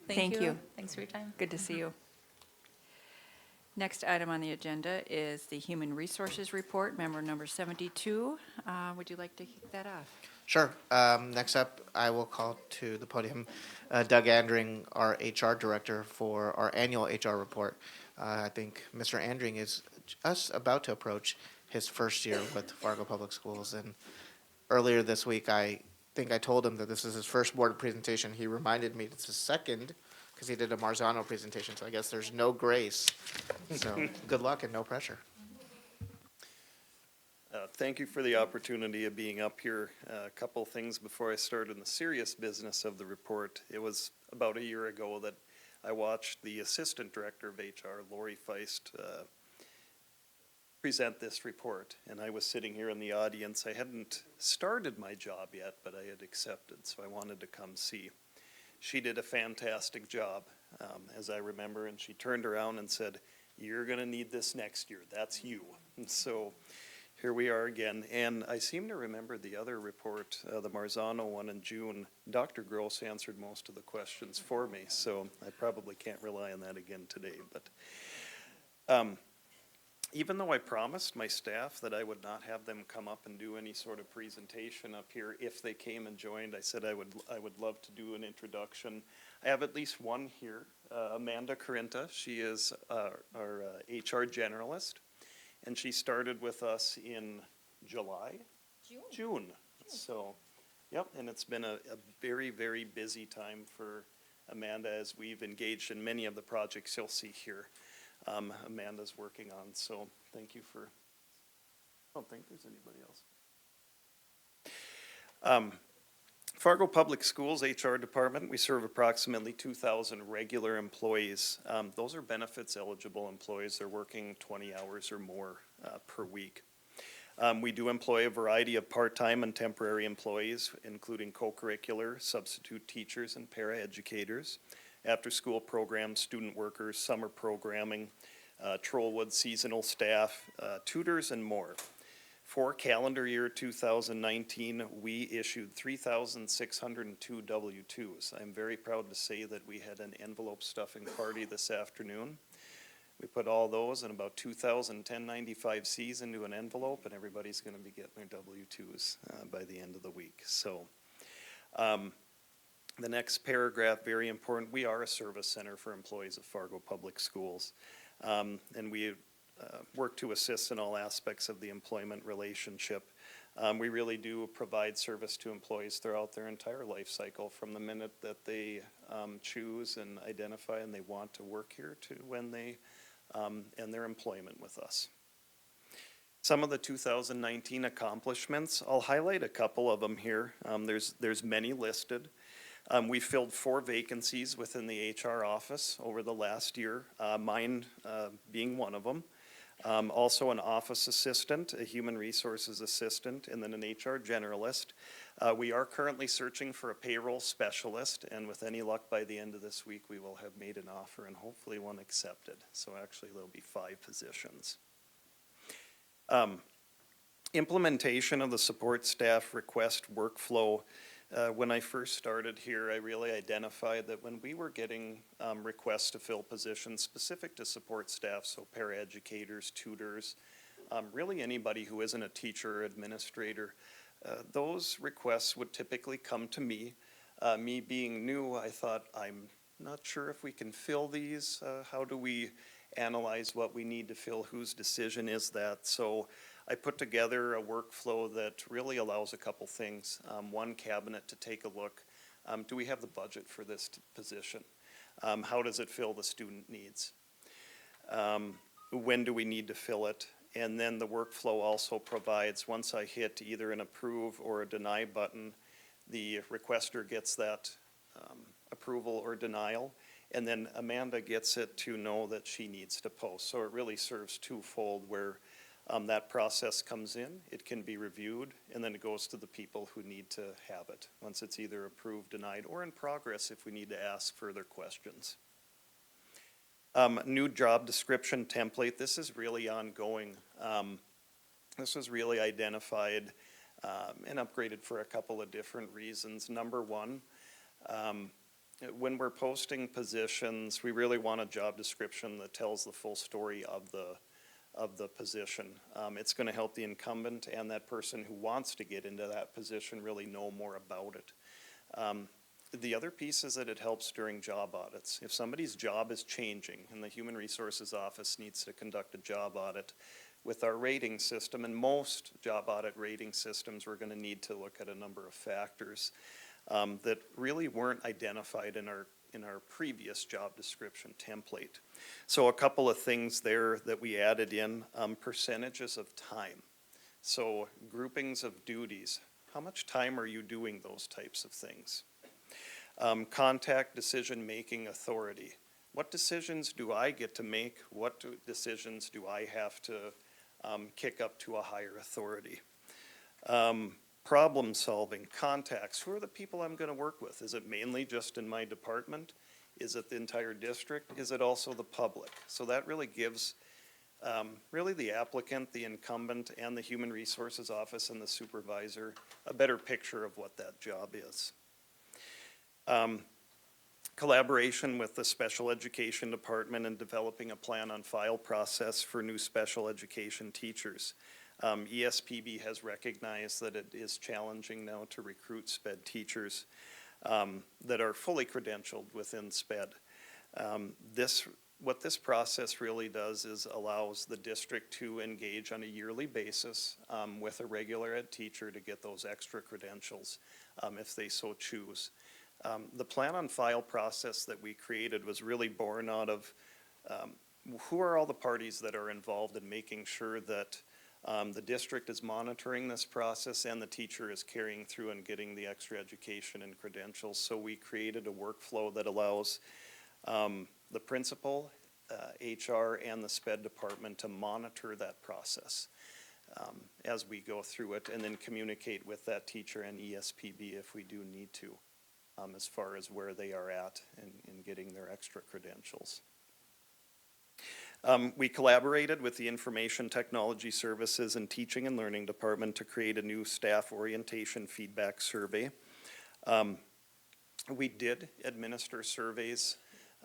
Thank you. Thanks for your time. Good to see you. Next item on the agenda is the Human Resources Report, member number 72. Would you like to kick that off? Sure. Next up, I will call to the podium Doug Andring, our HR director, for our annual HR report. I think Mr. Andring is just about to approach his first year with Fargo Public Schools. And earlier this week, I think I told him that this is his first board presentation. He reminded me it's his second because he did a Marzano presentation. So I guess there's no grace. So good luck and no pressure. Thank you for the opportunity of being up here. A couple things before I start in the serious business of the report. It was about a year ago that I watched the Assistant Director of HR, Lori Feist, present this report. And I was sitting here in the audience. I hadn't started my job yet, but I had accepted, so I wanted to come see. She did a fantastic job, as I remember, and she turned around and said, "You're going to need this next year. That's you." And so here we are again, and I seem to remember the other report, the Marzano one in June. Dr. Gross answered most of the questions for me, so I probably can't rely on that again today. But even though I promised my staff that I would not have them come up and do any sort of presentation up here, if they came and joined, I said I would love to do an introduction. I have at least one here, Amanda Carinta. She is our HR generalist. And she started with us in July? June. So, yep, and it's been a very, very busy time for Amanda as we've engaged in many of the projects you'll see here. Amanda's working on, so thank you for, I don't think there's anybody else. Fargo Public Schools HR department, we serve approximately 2,000 regular employees. Those are benefits eligible employees. They're working 20 hours or more per week. We do employ a variety of part-time and temporary employees, including co-curricular, substitute teachers, and paraeducators, after-school programs, student workers, summer programming, Trollwood seasonal staff, tutors, and more. For calendar year 2019, we issued 3,602 W-2s. I'm very proud to say that we had an envelope stuffing party this afternoon. We put all those and about 2,000 1095Cs into an envelope, and everybody's going to be getting their W-2s by the end of the week. So the next paragraph, very important, we are a service center for employees of Fargo Public Schools. And we work to assist in all aspects of the employment relationship. We really do provide service to employees throughout their entire life cycle, from the minute that they choose and identify and they want to work here to when they end their employment with us. Some of the 2019 accomplishments, I'll highlight a couple of them here. There's many listed. We filled 4 vacancies within the HR office over the last year, mine being one of them. Also an office assistant, a human resources assistant, and then an HR generalist. We are currently searching for a payroll specialist, and with any luck, by the end of this week, we will have made an offer and hopefully one accepted. So actually, there'll be 5 positions. Implementation of the support staff request workflow. When I first started here, I really identified that when we were getting requests to fill positions specific to support staff, so paraeducators, tutors, really anybody who isn't a teacher or administrator, those requests would typically come to me. Me being new, I thought, I'm not sure if we can fill these. How do we analyze what we need to fill? Whose decision is that? So I put together a workflow that really allows a couple things. One, cabinet to take a look. Do we have the budget for this position? How does it fill the student needs? When do we need to fill it? And then the workflow also provides, once I hit either an approve or a deny button, the requester gets that approval or denial, and then Amanda gets it to know that she needs to post. So it really serves twofold, where that process comes in, it can be reviewed, and then it goes to the people who need to have it, once it's either approved, denied, or in progress if we need to ask further questions. New job description template, this is really ongoing. This was really identified and upgraded for a couple of different reasons. Number one, when we're posting positions, we really want a job description that tells the full story of the position. It's going to help the incumbent and that person who wants to get into that position really know more about it. The other piece is that it helps during job audits. If somebody's job is changing and the Human Resources Office needs to conduct a job audit, with our rating system, and most job audit rating systems, we're going to need to look at a number of factors that really weren't identified in our previous job description template. So a couple of things there that we added in, percentages of time. So groupings of duties. How much time are you doing those types of things? Contact decision-making authority. What decisions do I get to make? What decisions do I have to kick up to a higher authority? Problem solving, contacts. Who are the people I'm going to work with? Is it mainly just in my department? Is it the entire district? Is it also the public? So that really gives really the applicant, the incumbent, and the Human Resources Office and the supervisor a better picture of what that job is. Collaboration with the special education department and developing a plan on file process for new special education teachers. ESPB has recognized that it is challenging now to recruit SPED teachers that are fully credentialed within SPED. What this process really does is allows the district to engage on a yearly basis with a regular ed teacher to get those extra credentials if they so choose. The plan on file process that we created was really born out of who are all the parties that are involved in making sure that the district is monitoring this process and the teacher is carrying through and getting the extra education and credentials. So we created a workflow that allows the principal, HR, and the SPED department to monitor that process as we go through it, and then communicate with that teacher and ESPB if we do need to, as far as where they are at in getting their extra credentials. We collaborated with the Information Technology Services and Teaching and Learning Department to create a new staff orientation feedback survey. We did administer surveys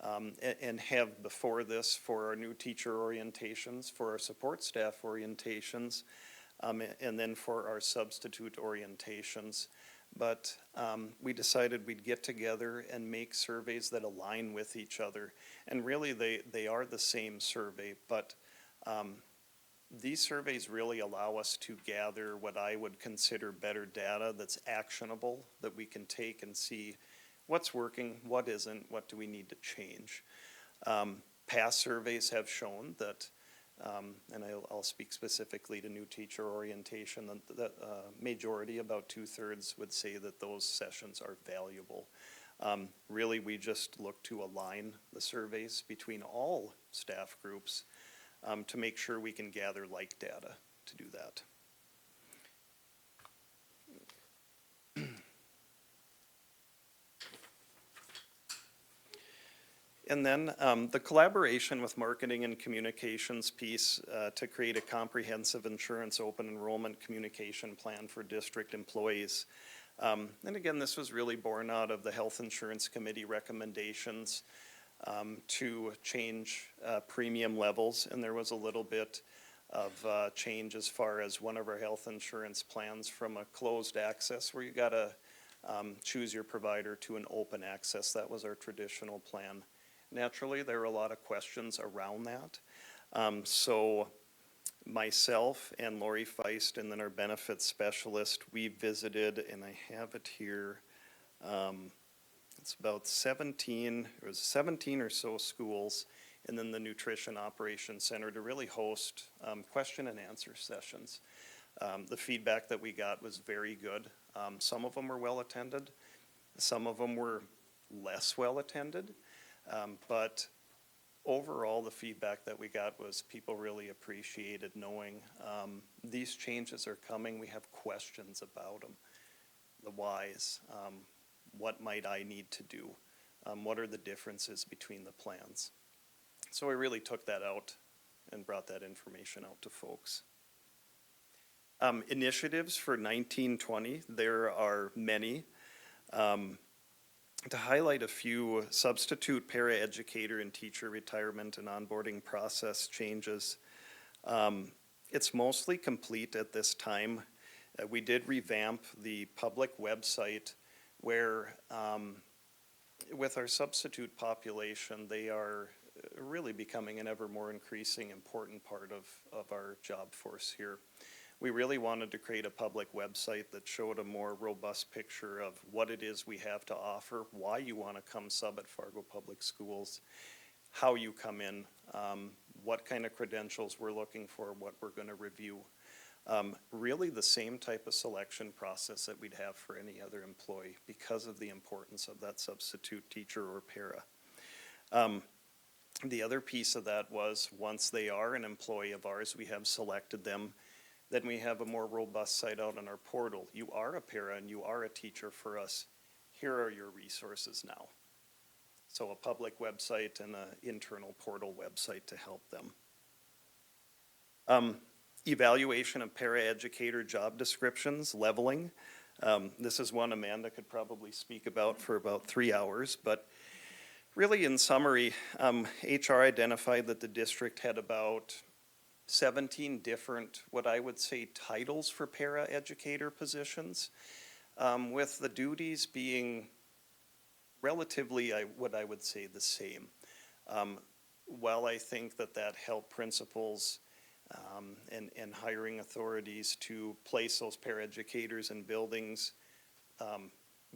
and have before this for our new teacher orientations, for our support staff orientations, and then for our substitute orientations. But we decided we'd get together and make surveys that align with each other. And really they are the same survey, but these surveys really allow us to gather what I would consider better data that's actionable, that we can take and see what's working, what isn't, what do we need to change. Past surveys have shown that and I'll speak specifically to new teacher orientation, the majority, about 2/3, would say that those sessions are valuable. Really, we just look to align the surveys between all staff groups to make sure we can gather like data to do that. And then the collaboration with marketing and communications piece to create a comprehensive insurance open enrollment communication plan for district employees. And again, this was really born out of the Health Insurance Committee recommendations to change premium levels. And there was a little bit of change as far as one of our health insurance plans from a closed access where you gotta choose your provider to an open access. That was our traditional plan. Naturally, there were a lot of questions around that. So myself and Lori Feist and then our benefits specialist, we visited, and I have it here, it's about 17 or so schools, and then the Nutrition Operations Center to really host question and answer sessions. The feedback that we got was very good. Some of them were well attended, some of them were less well attended. But overall, the feedback that we got was people really appreciated knowing these changes are coming. We have questions about them, the whys. What might I need to do? What are the differences between the plans? So we really took that out and brought that information out to folks. Initiatives for 1920, there are many. To highlight a few, substitute paraeducator and teacher retirement and onboarding process changes. It's mostly complete at this time. We did revamp the public website where with our substitute population, they are really becoming an ever more increasing important part of our job force here. We really wanted to create a public website that showed a more robust picture of what it is we have to offer, why you want to come sub at Fargo Public Schools, how you come in, what kind of credentials we're looking for, what we're going to review. Really the same type of selection process that we'd have for any other employee because of the importance of that substitute teacher or para. The other piece of that was once they are an employee of ours, we have selected them. Then we have a more robust site out on our portal. You are a para and you are a teacher for us. Here are your resources now. So a public website and an internal portal website to help them. Evaluation of paraeducator job descriptions, leveling. This is one Amanda could probably speak about for about 3 hours, but really in summary, HR identified that the district had about 17 different, what I would say, titles for paraeducator positions, with the duties being relatively, what I would say, the same. While I think that helped principals and hiring authorities to place those paraeducators in buildings,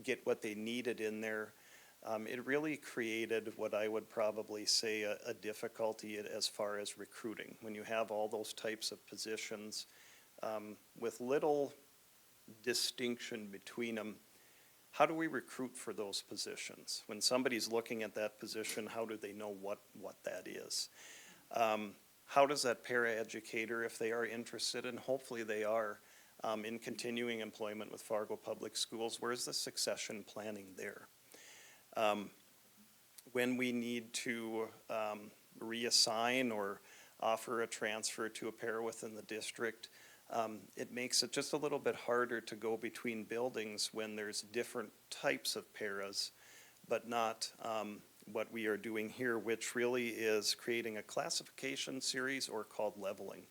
get what they needed in there, it really created what I would probably say a difficulty as far as recruiting. When you have all those types of positions with little distinction between them, how do we recruit for those positions? When somebody's looking at that position, how do they know what that is? How does that paraeducator, if they are interested, and hopefully they are, in continuing employment with Fargo Public Schools, where's the succession planning there? When we need to reassign or offer a transfer to a para within the district, it makes it just a little bit harder to go between buildings when there's different types of paras, but not what we are doing here, which really is creating a classification series or called leveling.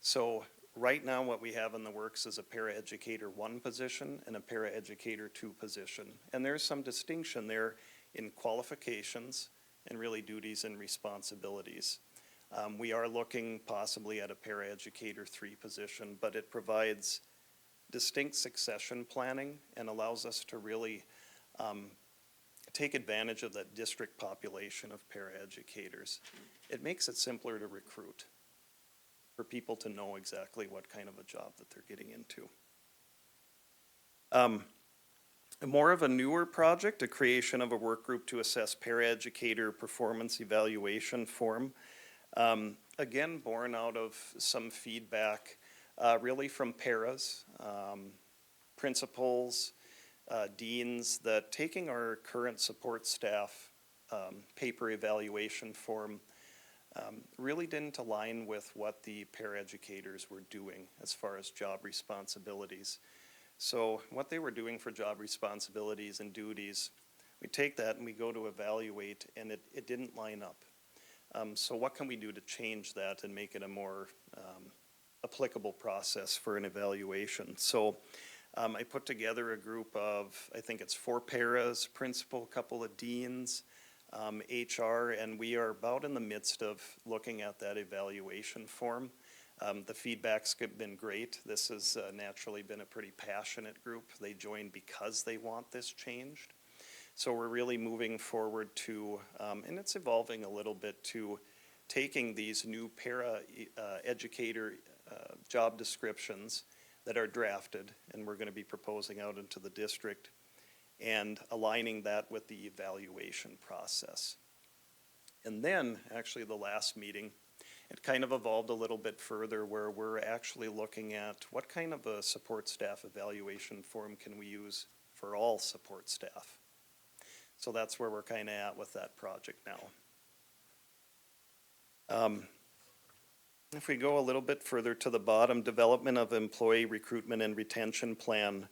So right now what we have in the works is a paraeducator 1 position and a paraeducator 2 position. And there's some distinction there in qualifications and really duties and responsibilities. We are looking possibly at a paraeducator 3 position, but it provides distinct succession planning and allows us to really take advantage of that district population of paraeducators. It makes it simpler to recruit for people to know exactly what kind of a job that they're getting into. More of a newer project, a creation of a work group to assess paraeducator performance evaluation form. again, born out of some feedback, really from paras, principals, deans, that taking our current support staff paper evaluation form really didn't align with what the paraeducators were doing as far as job responsibilities. So what they were doing for job responsibilities and duties, we take that and we go to evaluate, and it didn't line up. So what can we do to change that and make it a more applicable process for an evaluation? So I put together a group of, I think it's 4 paras, principal, a couple of deans, HR, and we are about in the midst of looking at that evaluation form. The feedback's been great. This has naturally been a pretty passionate group. They joined because they want this changed. So we're really moving forward to, and it's evolving a little bit, to taking these new educator job descriptions that are drafted, and we're going to be proposing out into the district, and aligning that with the evaluation process. And then, actually the last meeting, it kind of evolved a little bit further, where we're actually looking at what kind of a support staff evaluation form can we use for all support staff. So that's where we're kind of at with that project now. If we go a little bit further to the bottom, development of employee recruitment and retention plan.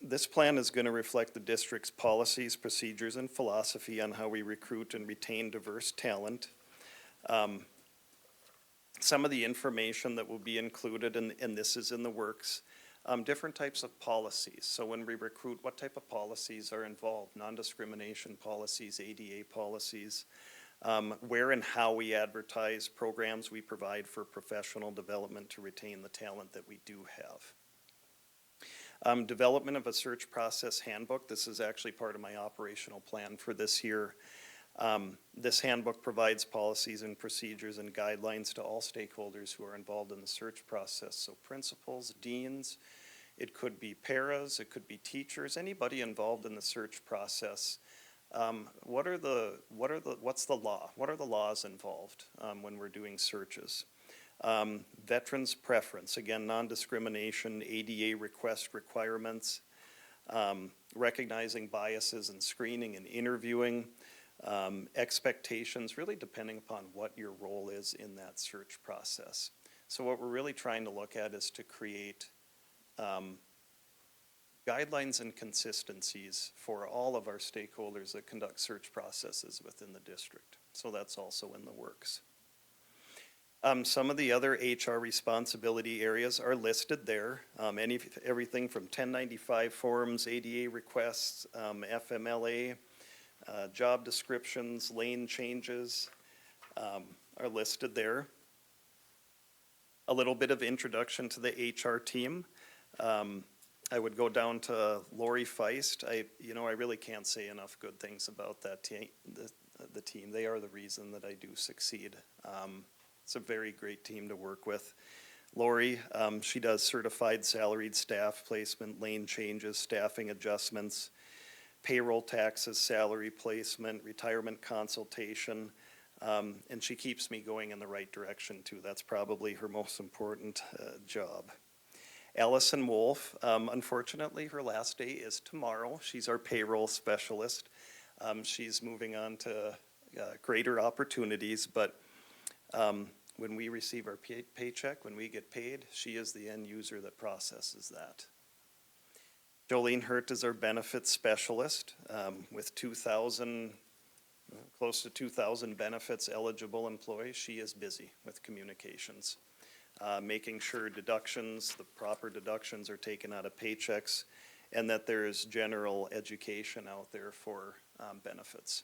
This plan is going to reflect the district's policies, procedures, and philosophy on how we recruit and retain diverse talent. Some of the information that will be included, and this is in the works, different types of policies. So when we recruit, what type of policies are involved? Non-discrimination policies, ADA policies, where and how we advertise, programs we provide for professional development to retain the talent that we do have. Development of a search process handbook. This is actually part of my operational plan for this year. This handbook provides policies and procedures and guidelines to all stakeholders who are involved in the search process. So principals, deans, it could be paras, it could be teachers, anybody involved in the search process. What's the law? What are the laws involved when we're doing searches? Veterans preference, again, non-discrimination, ADA request requirements, recognizing biases in screening and interviewing, expectations, really depending upon what your role is in that search process. So what we're really trying to look at is to create guidelines and consistencies for all of our stakeholders that conduct search processes within the district. So that's also in the works. Some of the other HR responsibility areas are listed there. Everything from 1095 forms, ADA requests, FMLA, job descriptions, lane changes are listed there. A little bit of introduction to the HR team. I would go down to Lori Feist. I really can't say enough good things about that the team. They are the reason that I do succeed. It's a very great team to work with. Lori, she does certified salaried staff placement, lane changes, staffing adjustments, payroll taxes, salary placement, retirement consultation, and she keeps me going in the right direction too. That's probably her most important job. Allison Wolf, unfortunately, her last day is tomorrow. She's our payroll specialist. She's moving on to greater opportunities, but when we receive our paycheck, when we get paid, she is the end user that processes that. Jolene Hurt is our benefits specialist with close to 2,000 benefits eligible employees. She is busy with communications, making sure the proper deductions are taken out of paychecks, and that there is general education out there for benefits.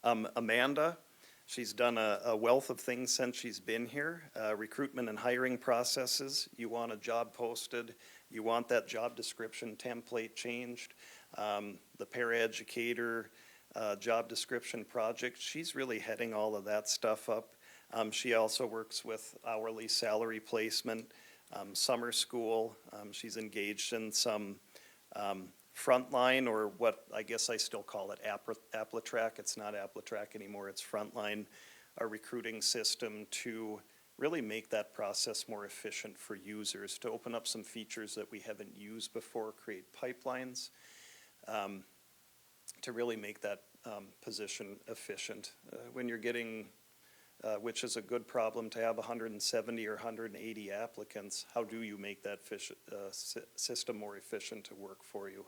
Amanda, she's done a wealth of things since she's been here. Recruitment and hiring processes. You want a job posted, you want that job description template changed. The paraeducator job description project, she's really heading all of that stuff up. She also works with hourly salary placement, summer school. She's engaged in some frontline, or what I guess I still call it Applitrack. It's not Applitrack anymore, it's frontline our recruiting system to really make that process more efficient for users, to open up some features that we haven't used before, create pipelines, to really make that position efficient. When you're getting, which is a good problem to have 170 or 180 applicants, how do you make that system more efficient to work for you?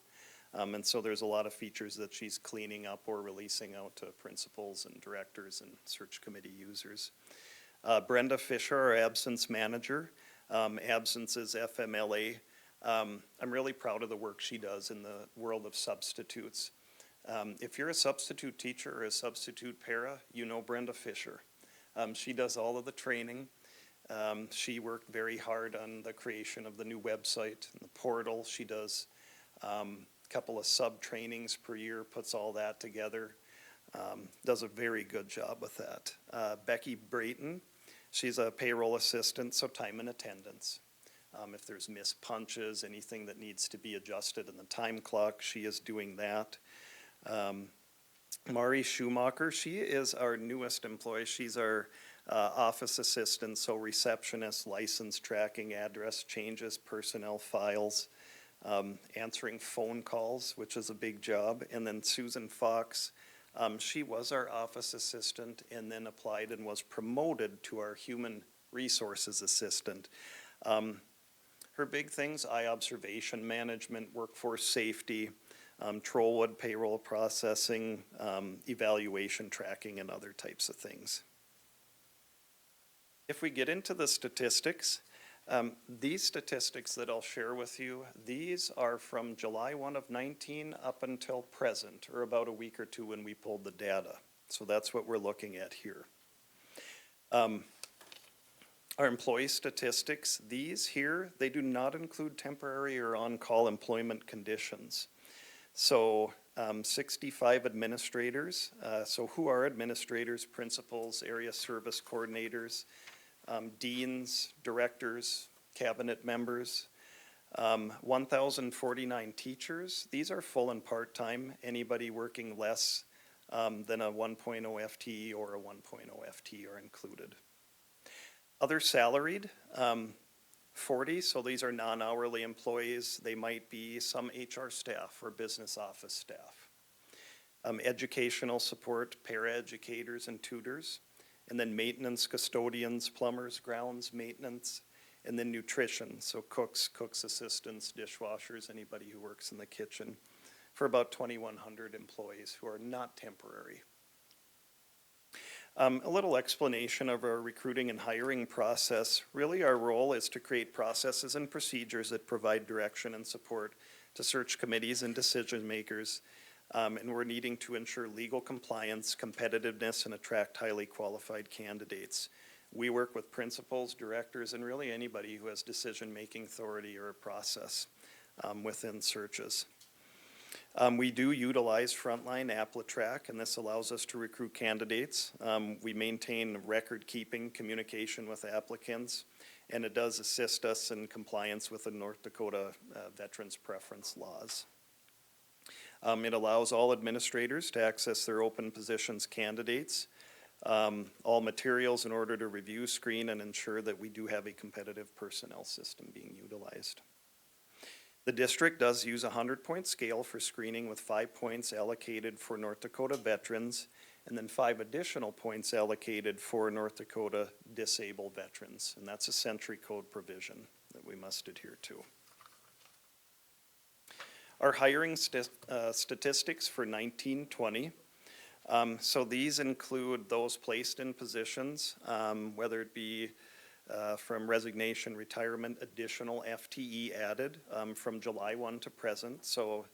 And so there's a lot of features that she's cleaning up or releasing out to principals and directors and search committee users. Brenda Fisher, our absence manager. Absence is FMLA. I'm really proud of the work she does in the world of substitutes. If you're a substitute teacher or a substitute para, you know Brenda Fisher. She does all of the training. She worked very hard on the creation of the new website and the portal. She does a couple of sub-trainings per year, puts all that together. Does a very good job with that. Becky Brayton, she's a payroll assistant, so time and attendance. If there's missed punches, anything that needs to be adjusted in the time clock, she is doing that. Mari Schumacher, she is our newest employee. She's our office assistant, so receptionist, license tracking, address changes, personnel files, answering phone calls, which is a big job. And then Susan Fox, she was our office assistant and then applied and was promoted to our human resources assistant. Her big things, eye observation management, workforce safety, Trollwood payroll processing, evaluation tracking, and other types of things. If we get into the statistics, these statistics that I'll share with you, these are from July 1 of 19 up until present, or about a week or two when we pulled the data. So that's what we're looking at here. Our employee statistics, these here, they do not include temporary or on-call employment conditions. So 65 administrators. So who are administrators, principals, area service coordinators, deans, directors, cabinet members. 1,049 teachers. These are full and part-time. Anybody working less than a 1.0 FTE or a 1.0 FTE are included. Other salaried, 40, so these are non-hourly employees. They might be some HR staff or business office staff. Educational support, paraeducators and tutors, and then maintenance, custodians, plumbers, grounds, maintenance, and then nutrition, so cooks, assistants, dishwashers, anybody who works in the kitchen, for about 2,100 employees who are not temporary. A little explanation of our recruiting and hiring process. Really, our role is to create processes and procedures that provide direction and support to search committees and decision makers. And we're needing to ensure legal compliance, competitiveness, and attract highly qualified candidates. We work with principals, directors, and really anybody who has decision-making authority or a process within searches. We do utilize Frontline AppleTrack, and this allows us to recruit candidates. We maintain record-keeping communication with applicants, and it does assist us in compliance with the North Dakota Veterans Preference laws. It allows all administrators to access their open positions candidates, all materials in order to review, screen, and ensure that we do have a competitive personnel system being utilized. The district does use a 100-point scale for screening with 5 points allocated for North Dakota veterans and then 5 additional points allocated for North Dakota disabled veterans. And that's a century code provision that we must adhere to. Our hiring statistics for 1920. So these include those placed in positions, whether it be from resignation, retirement, additional FTE added from July 1 to present. So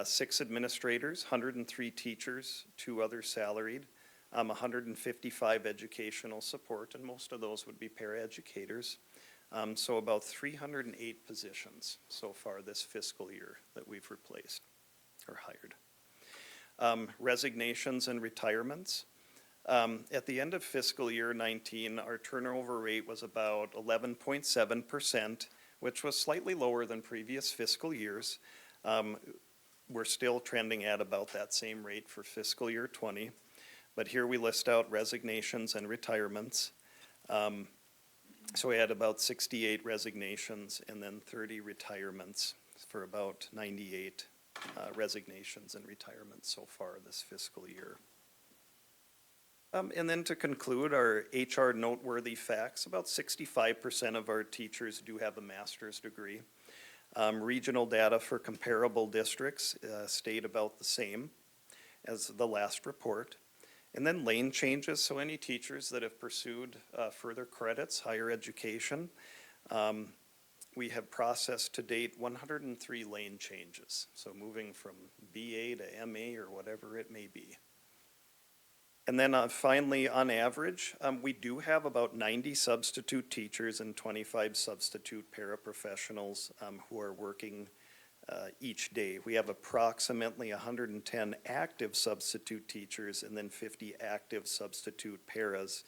6 administrators, 103 teachers, 2 others salaried, 155 educational support, and most of those would be paraeducators. So about 308 positions so far this fiscal year that we've replaced or hired. Resignations and retirements. At the end of fiscal year 19, our turnover rate was about 11.7%, which was slightly lower than previous fiscal years. We're still trending at about that same rate for fiscal year 20. But here we list out resignations and retirements. So we had about 68 resignations and then 30 retirements for about 98 resignations and retirements so far this fiscal year. And then to conclude, our HR noteworthy facts, about 65% of our teachers do have a master's degree. Regional data for comparable districts stayed about the same as the last report. And then lane changes, so any teachers that have pursued further credits, higher education, we have processed to date 103 lane changes. So moving from BA to MA or whatever it may be. And then finally, on average, we do have about 90 substitute teachers and 25 substitute paraprofessionals who are working each day. We have approximately 110 active substitute teachers and then 50 active substitute paras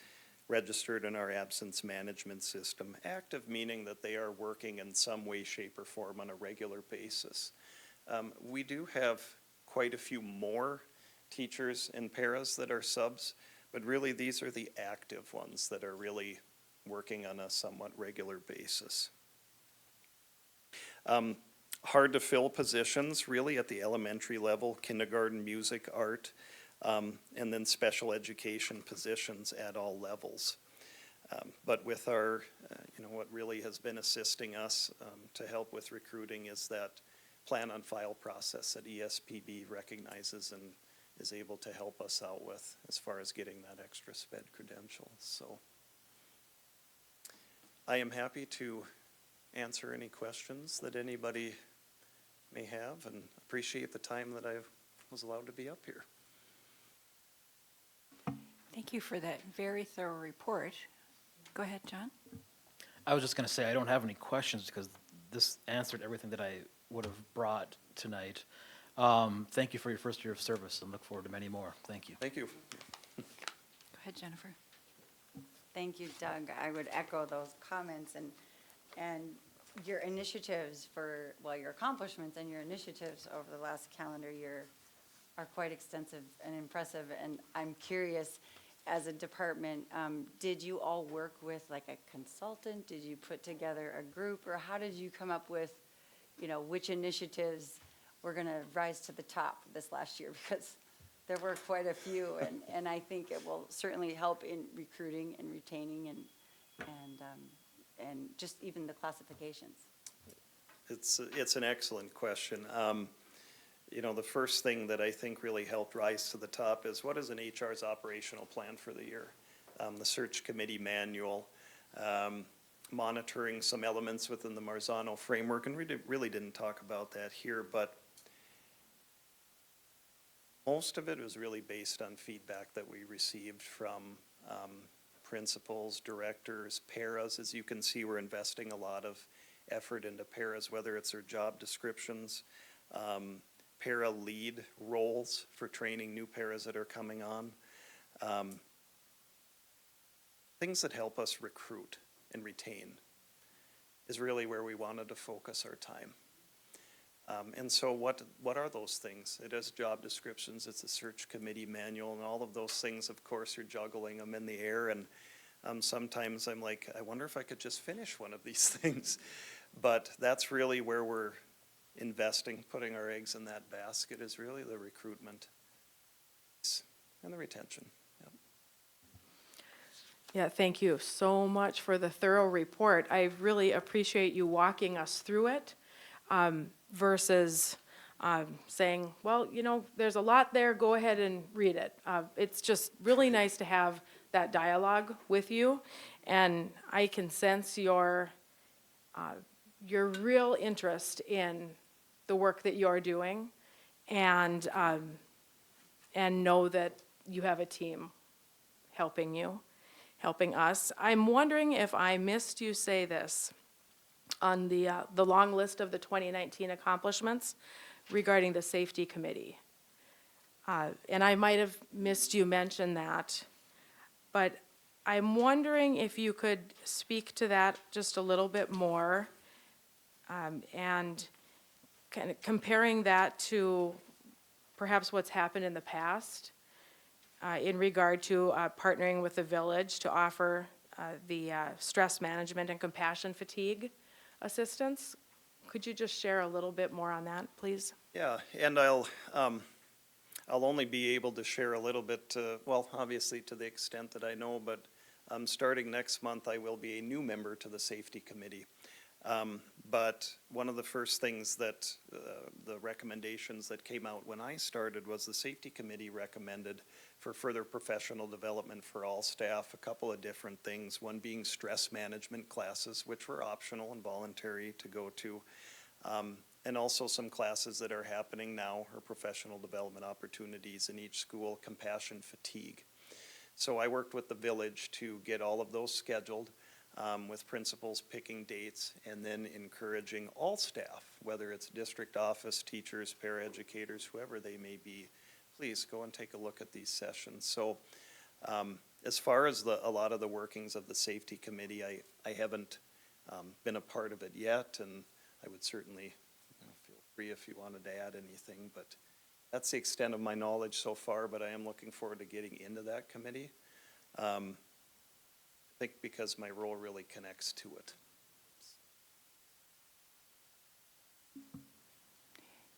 registered in our absence management system. Active meaning that they are working in some way, shape, or form on a regular basis. We do have quite a few more teachers and paras that are subs, but really these are the active ones that are really working on a somewhat regular basis. Hard to fill positions really at the elementary level, kindergarten, music, art, and then special education positions at all levels. But with our, what really has been assisting us to help with recruiting is that plan on file process that ESPB recognizes and is able to help us out with as far as getting that extra SPED credential. So I am happy to answer any questions that anybody may have and appreciate the time that I was allowed to be up here. Thank you for that very thorough report. Go ahead, John. I was just going to say I don't have any questions because this answered everything that I would have brought tonight. Thank you for your first year of service and look forward to many more. Thank you. Thank you. Go ahead, Jennifer. Thank you, Doug. I would echo those comments and your initiatives your accomplishments and your initiatives over the last calendar year are quite extensive and impressive. And I'm curious, as a department, did you all work with like a consultant? Did you put together a group, or how did you come up with, which initiatives were going to rise to the top this last year? Because there were quite a few, and I think it will certainly help in recruiting and retaining and just even the classifications. It's an excellent question. The first thing that I think really helped rise to the top is what is an HR's operational plan for the year? The search committee manual, monitoring some elements within the Marzano framework, and we really didn't talk about that here, but most of it was really based on feedback that we received from principals, directors, paras. As you can see, we're investing a lot of effort into paras, whether it's their job descriptions, para lead roles for training new paras that are coming on. Things that help us recruit and retain is really where we wanted to focus our time. And so what are those things? It is job descriptions, it's a search committee manual, and all of those things, of course, you're juggling them in the air. And sometimes I'm like, I wonder if I could just finish one of these things. But that's really where we're investing, putting our eggs in that basket, is really the recruitment and the retention. Yep. Yeah, thank you so much for the thorough report. I really appreciate you walking us through it versus saying, well, there's a lot there, go ahead and read it. It's just really nice to have that dialogue with you, and I can sense your real interest in the work that you're doing, and know that you have a team helping us. I'm wondering if I missed you say this on the long list of the 2019 accomplishments regarding the safety committee. And I might have missed you mention that, but I'm wondering if you could speak to that just a little bit more, and kind of comparing that to perhaps what's happened in the past. in regard to partnering with the village to offer the stress management and compassion fatigue assistance. Could you just share a little bit more on that, please? Yeah, and I'll only be able to share a little bit, well, obviously to the extent that I know, but starting next month, I will be a new member to the Safety Committee. But one of the first things that, the recommendations that came out when I started was the Safety Committee recommended for further professional development for all staff, a couple of different things, one being stress management classes, which were optional and voluntary to go to. And also some classes that are happening now are professional development opportunities in each school, compassion fatigue. So I worked with the village to get all of those scheduled, with principals picking dates and then encouraging all staff, whether it's district office, teachers, paraeducators, whoever they may be, please go and take a look at these sessions. So as far as a lot of the workings of the safety committee, I haven't been a part of it yet, and I would certainly feel free if you wanted to add anything, but that's the extent of my knowledge so far, but I am looking forward to getting into that committee. I think because my role really connects to it.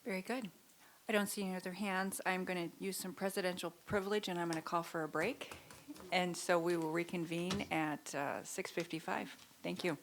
Very good. I don't see any other hands. I'm going to use some presidential privilege, and I'm going to call for a break. And so we will reconvene at 6:55. Thank you.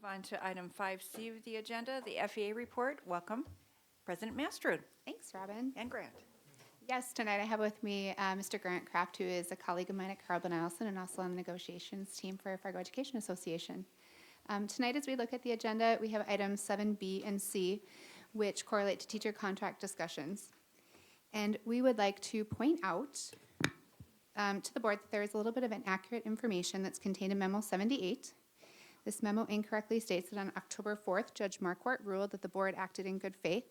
Move on to item 5C of the agenda, the FEA report. Welcome, President Mastrud Thanks, Robin. and Grant. Yes, tonight I have with me Mr. Grant Kraft, who is a colleague of mine at Carl Allison and also on the negotiations team for Fargo Education Association. Tonight, as we look at the agenda, we have items 7B and C, which correlate to teacher contract discussions. And we would like to point out to the board that there is a little bit of inaccurate information that's contained in Memo 78. This memo incorrectly states that on October 4th, Judge Marquardt ruled that the board acted in good faith.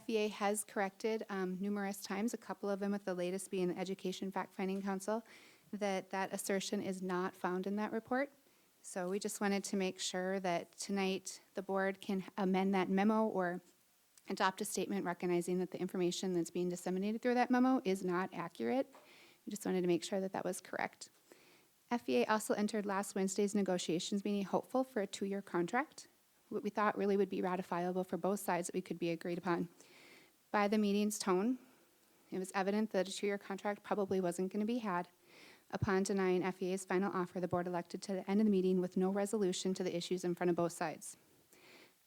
FEA has corrected numerous times, a couple of them with the latest being the Education Fact-Finding Council, that assertion is not found in that report. So we just wanted to make sure that tonight the board can amend that memo or adopt a statement recognizing that the information that's being disseminated through that memo is not accurate. We just wanted to make sure that that was correct. FEA also entered last Wednesday's negotiations meeting hopeful for a 2-year contract, what we thought really would be ratifiable for both sides that we could be agreed upon. By the meeting's tone, it was evident that a 2-year contract probably wasn't going to be had. Upon denying FEA's final offer, the board elected to end the meeting with no resolution to the issues in front of both sides.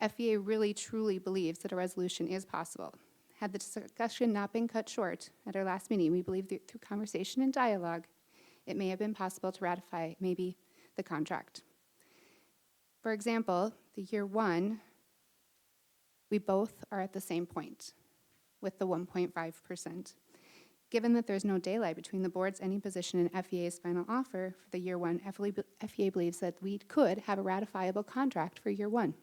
FEA really truly believes that a resolution is possible. Had the discussion not been cut short at our last meeting, we believe that through conversation and dialogue, it may have been possible to ratify maybe the contract. For example, the year 1, we both are at the same point with the 1.5%. Given that there's no daylight between the board's ending position and FEA's final offer for the year 1, FEA believes that we could have a ratifiable contract for year 1.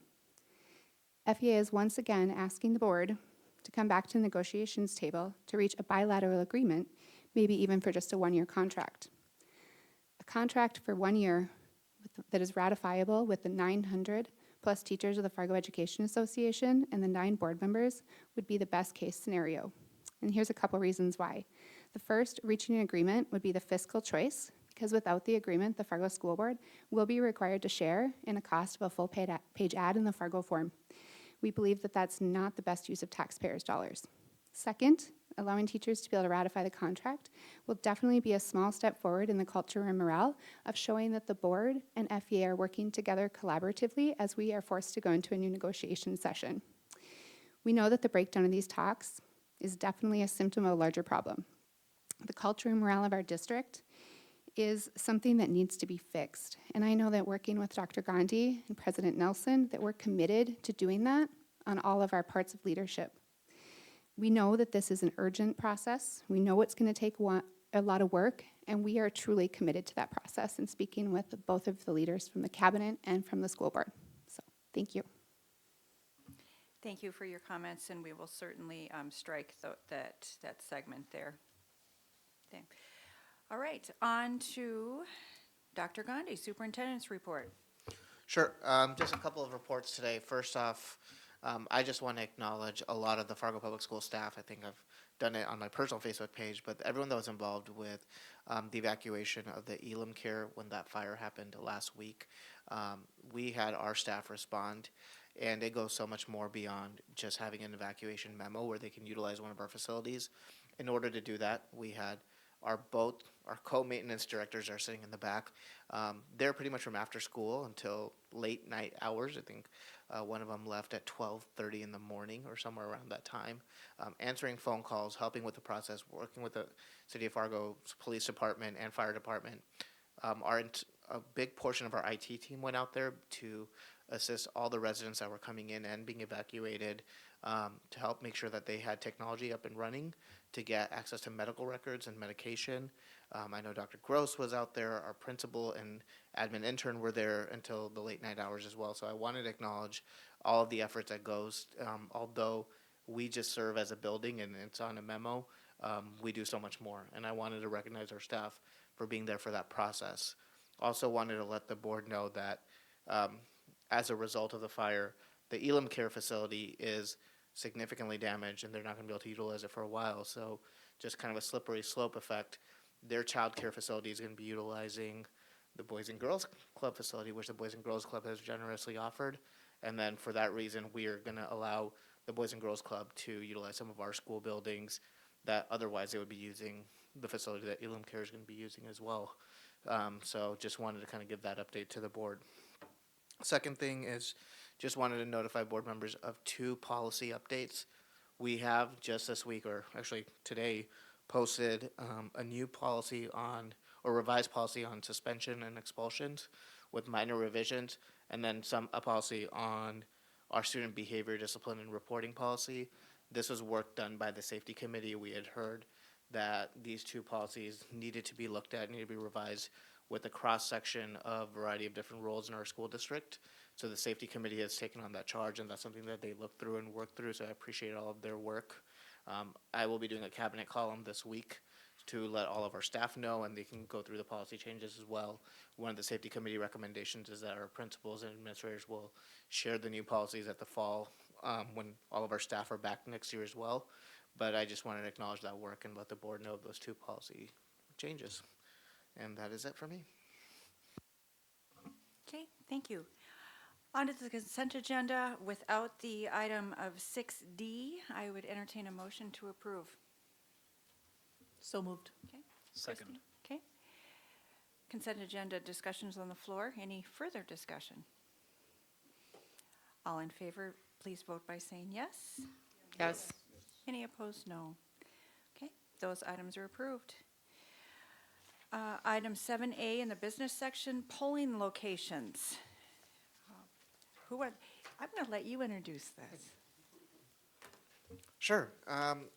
FEA is once again asking the board to come back to the negotiations table to reach a bilateral agreement, maybe even for just a 1-year contract. A contract for 1 year that is ratifiable with the 900 plus teachers of the Fargo Education Association and the 9 board members would be the best case scenario. And here's a couple reasons why. The first, reaching an agreement would be the fiscal choice, because without the agreement, the Fargo School Board will be required to share in a cost of a full page ad in the Fargo form. We believe that that's not the best use of taxpayers' dollars. Second, allowing teachers to be able to ratify the contract will definitely be a small step forward in the culture and morale of showing that the board and FEA are working together collaboratively as we are forced to go into a new negotiation session. We know that the breakdown of these talks is definitely a symptom of a larger problem. The culture and morale of our district is something that needs to be fixed. And I know that working with Dr. Gandhi and President Nelson, that we're committed to doing that on all of our parts of leadership. We know that this is an urgent process. We know it's going to take a lot of work, and we are truly committed to that process and speaking with both of the leaders from the cabinet and from the school board. So, thank you. Thank you for your comments, and we will certainly strike that segment there. Okay. All right, on to Dr. Gandhi, Superintendent's report. Sure. Just a couple of reports today. First off, I just want to acknowledge a lot of the Fargo Public School staff. I think I've done it on my personal Facebook page, but everyone that was involved with the evacuation of the Elam Care when that fire happened last week. We had our staff respond, and it goes so much more beyond just having an evacuation memo where they can utilize one of our facilities. In order to do that, we had our co-maintenance directors are sitting in the back. They're pretty much from after school until late night hours. I think one of them left at 12:30 in the morning or somewhere around that time, answering phone calls, helping with the process, working with the City of Fargo Police Department and Fire Department. A big portion of our IT team went out there to assist all the residents that were coming in and being evacuated, to help make sure that they had technology up and running to get access to medical records and medication. I know Dr. Gross was out there, our principal and admin intern were there until the late night hours as well. So I wanted to acknowledge all of the efforts that goes, although we just serve as a building and it's on a memo, we do so much more. And I wanted to recognize our staff for being there for that process. Also wanted to let the board know that as a result of the fire, the Elam Care facility is significantly damaged and they're not going to be able to utilize it for a while. So just kind of a slippery slope effect. Their child care facility is going to be utilizing the Boys and Girls Club facility, which the Boys and Girls Club has generously offered. And then for that reason, we are going to allow the Boys and Girls Club to utilize some of our school buildings that otherwise they would be using the facility that Elam Care is going to be using as well. So just wanted to kind of give that update to the board. Second thing is, just wanted to notify board members of 2 policy updates. We have just this week, or actually today, posted a new policy on, or revised policy on suspension and expulsions with minor revisions, and then a policy on our student behavior, discipline, and reporting policy. This was work done by the safety committee. We had heard that these 2 policies needed to be looked at, needed to be revised with a cross-section of a variety of different roles in our school district. So the safety committee has taken on that charge, and that's something that they look through and work through, so I appreciate all of their work. I will be doing a cabinet column this week to let all of our staff know, and they can go through the policy changes as well. One of the safety committee recommendations is that our principals and administrators will share the new policies at the fall, when all of our staff are back next year as well. But I just wanted to acknowledge that work and let the board know of those 2 policy changes. And that is it for me. Okay, thank you. On to the consent agenda. Without the item of 6D, I would entertain a motion to approve. So moved. Okay. Second. Christie? Okay. Consent agenda discussions on the floor. Any further discussion? All in favor, please vote by saying yes. Yes. Any opposed, no. Okay, those items are approved. Item 7A in the business section, polling locations. I'm going to let you introduce this. Sure.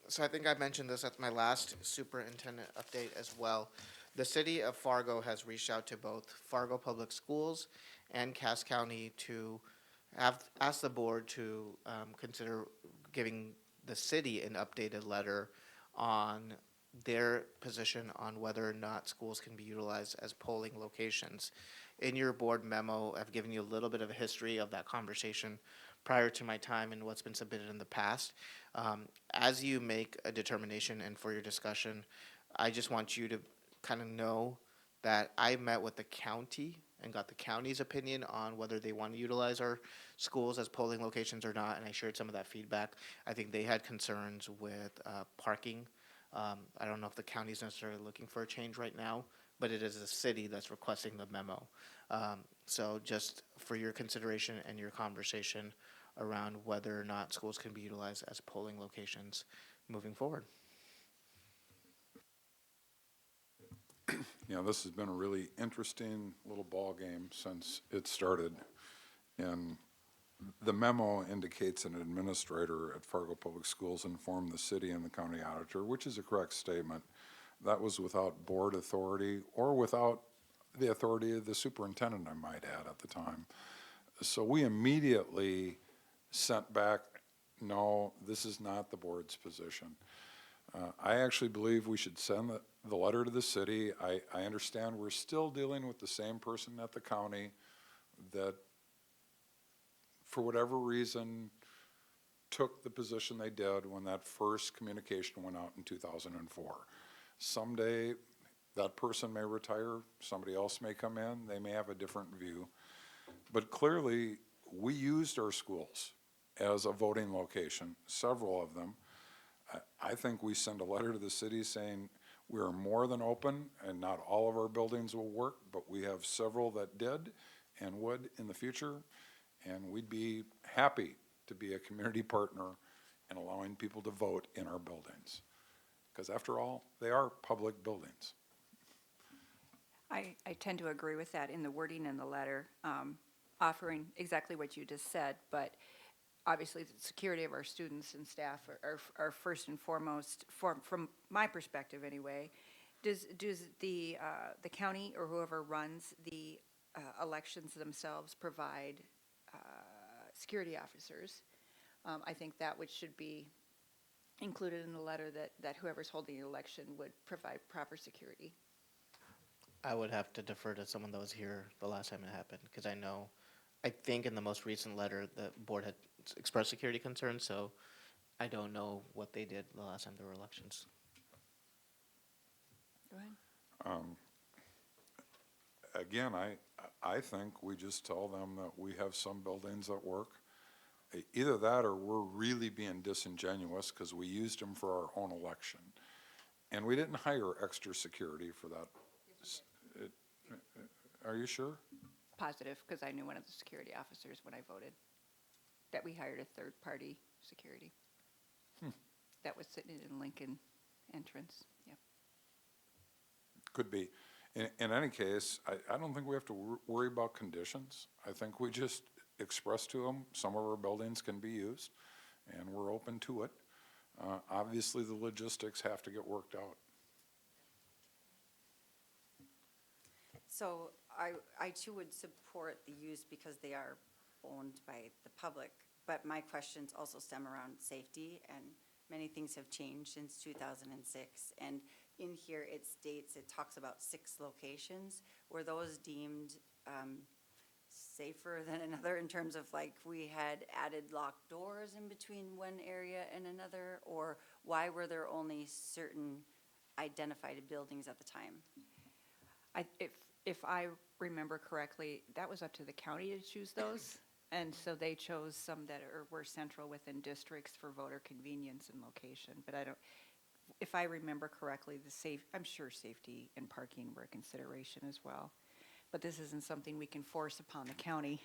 So I think I mentioned this at my last superintendent update as well. The city of Fargo has reached out to both Fargo Public Schools and Cass County to ask the board to consider giving the city an updated letter on their position on whether or not schools can be utilized as polling locations. In your board memo, I've given you a little bit of a history of that conversation prior to my time and what's been submitted in the past. As you make a determination and for your discussion, I just want you to kind of know that I met with the county and got the county's opinion on whether they want to utilize our schools as polling locations or not, and I shared some of that feedback. I think they had concerns with parking. I don't know if the county's necessarily looking for a change right now, but it is the city that's requesting the memo. So just for your consideration and your conversation around whether or not schools can be utilized as polling locations moving forward. You know, this has been a really interesting little ball game since it started. And the memo indicates an administrator at Fargo Public Schools informed the city and the county auditor, which is a correct statement. That was without board authority or without the authority of the superintendent, I might add, at the time. So we immediately sent back, no, this is not the board's position. I actually believe we should send the letter to the city. I understand we're still dealing with the same person at the county that, for whatever reason, took the position they did when that first communication went out in 2004. Someday, that person may retire, somebody else may come in, they may have a different view. But clearly, we used our schools as a voting location, several of them. I think we send a letter to the city saying we are more than open, and not all of our buildings will work, but we have several that did and would in the future, and we'd be happy to be a community partner in allowing people to vote in our buildings. Because after all, they are public buildings. I tend to agree with that in the wording in the letter, offering exactly what you just said, but obviously the security of our students and staff are first and foremost, from my perspective anyway. Does the county or whoever runs the elections themselves provide security officers? I think that should be included in the letter, that whoever's holding the election would provide proper security. I would have to defer to someone that was here the last time it happened, because I think in the most recent letter, the board had expressed security concerns, so I don't know what they did the last time there were elections. Go ahead. Again, I think we just tell them that we have some buildings that work. Either that or we're really being disingenuous because we used them for our own election. And we didn't hire extra security for that. Are you sure? positive, because I knew one of the security officers when I voted, that we hired a third-party security. That was sitting in Lincoln entrance, yep. Could be. In any case, I don't think we have to worry about conditions. I think we just express to them, some of our buildings can be used, and we're open to it. Obviously, the logistics have to get worked out. So I too would support the use because they are owned by the public. But my questions also stem around safety, and many things have changed since 2006. And in here, it talks about 6 locations. Were those deemed safer than another in terms of like we had added locked doors in between one area and another? Or why were there only certain identified buildings at the time? If I remember correctly, that was up to the county to choose those. And so they chose some that were central within districts for voter convenience and location. But if I remember correctly, I'm sure safety and parking were a consideration as well. But this isn't something we can force upon the county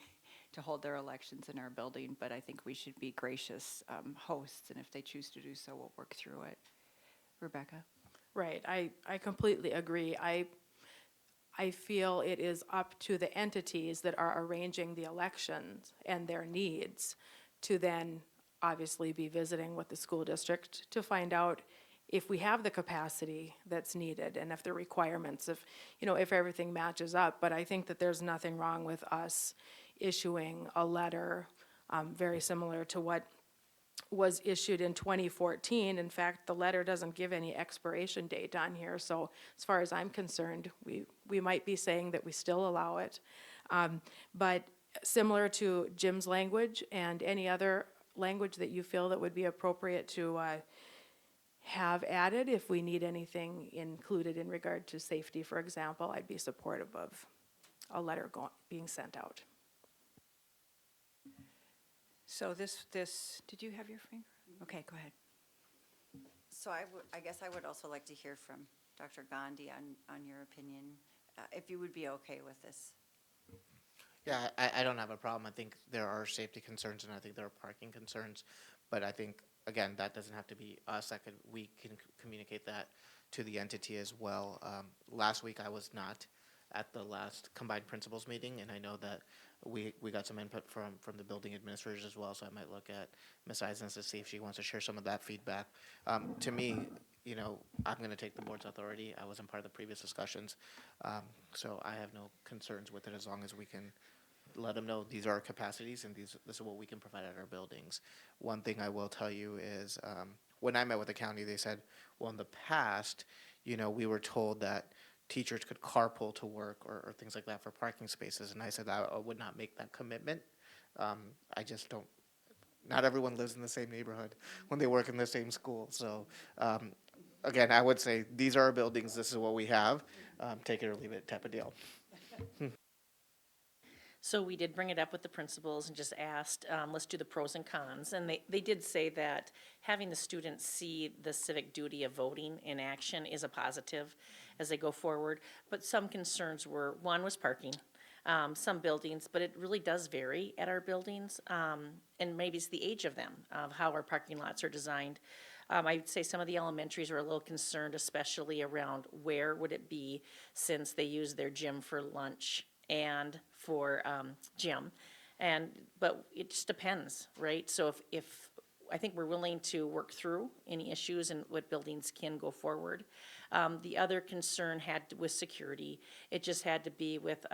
to hold their elections in our building. But I think we should be gracious hosts, and if they choose to do so, we'll work through it. Rebecca? Right, I completely agree. I feel it is up to the entities that are arranging the elections and their needs to then obviously be visiting with the school district to find out if we have the capacity that's needed and if the requirements, if everything matches up. But I think that there's nothing wrong with us issuing a letter very similar to what was issued in 2014. In fact, the letter doesn't give any expiration date on here, so as far as I'm concerned, we might be saying that we still allow it. But similar to Jim's language and any other language that you feel that would be appropriate to have added, if we need anything included in regard to safety, for example, I'd be supportive of a letter being sent out. So this, did you have your finger? Okay, go ahead. So I guess I would also like to hear from Dr. Gandhi on your opinion, if you would be okay with this. Yeah, I don't have a problem. I think there are safety concerns and I think there are parking concerns. But I think, again, that doesn't have to be us. We can communicate that to the entity as well. Last week I was not at the last combined principals meeting, and I know that we got some input from the building administrators as well, so I might look at Ms. Eisens to see if she wants to share some of that feedback. To me, I'm going to take the board's authority. I wasn't part of the previous discussions, so I have no concerns with it as long as we can let them know these are our capacities and this is what we can provide at our buildings. One thing I will tell you is when I met with the county, they said, well, in the past, we were told that teachers could carpool to work or things like that for parking spaces. And I said I would not make that commitment. I just don't, not everyone lives in the same neighborhood when they work in the same school. So again, I would say these are our buildings, this is what we have, take it or leave it type of deal. So we did bring it up with the principals and just asked, let's do the pros and cons. And they did say that having the students see the civic duty of voting in action is a positive as they go forward. But some concerns were, one was parking, some buildings, but it really does vary at our buildings. And maybe it's the age of them, of how our parking lots are designed. I'd say some of the elementaries are a little concerned, especially around where would it be since they use their gym for lunch and for gym, but it just depends, right? So if I think we're willing to work through any issues and what buildings can go forward. The other concern with security. It just had to be with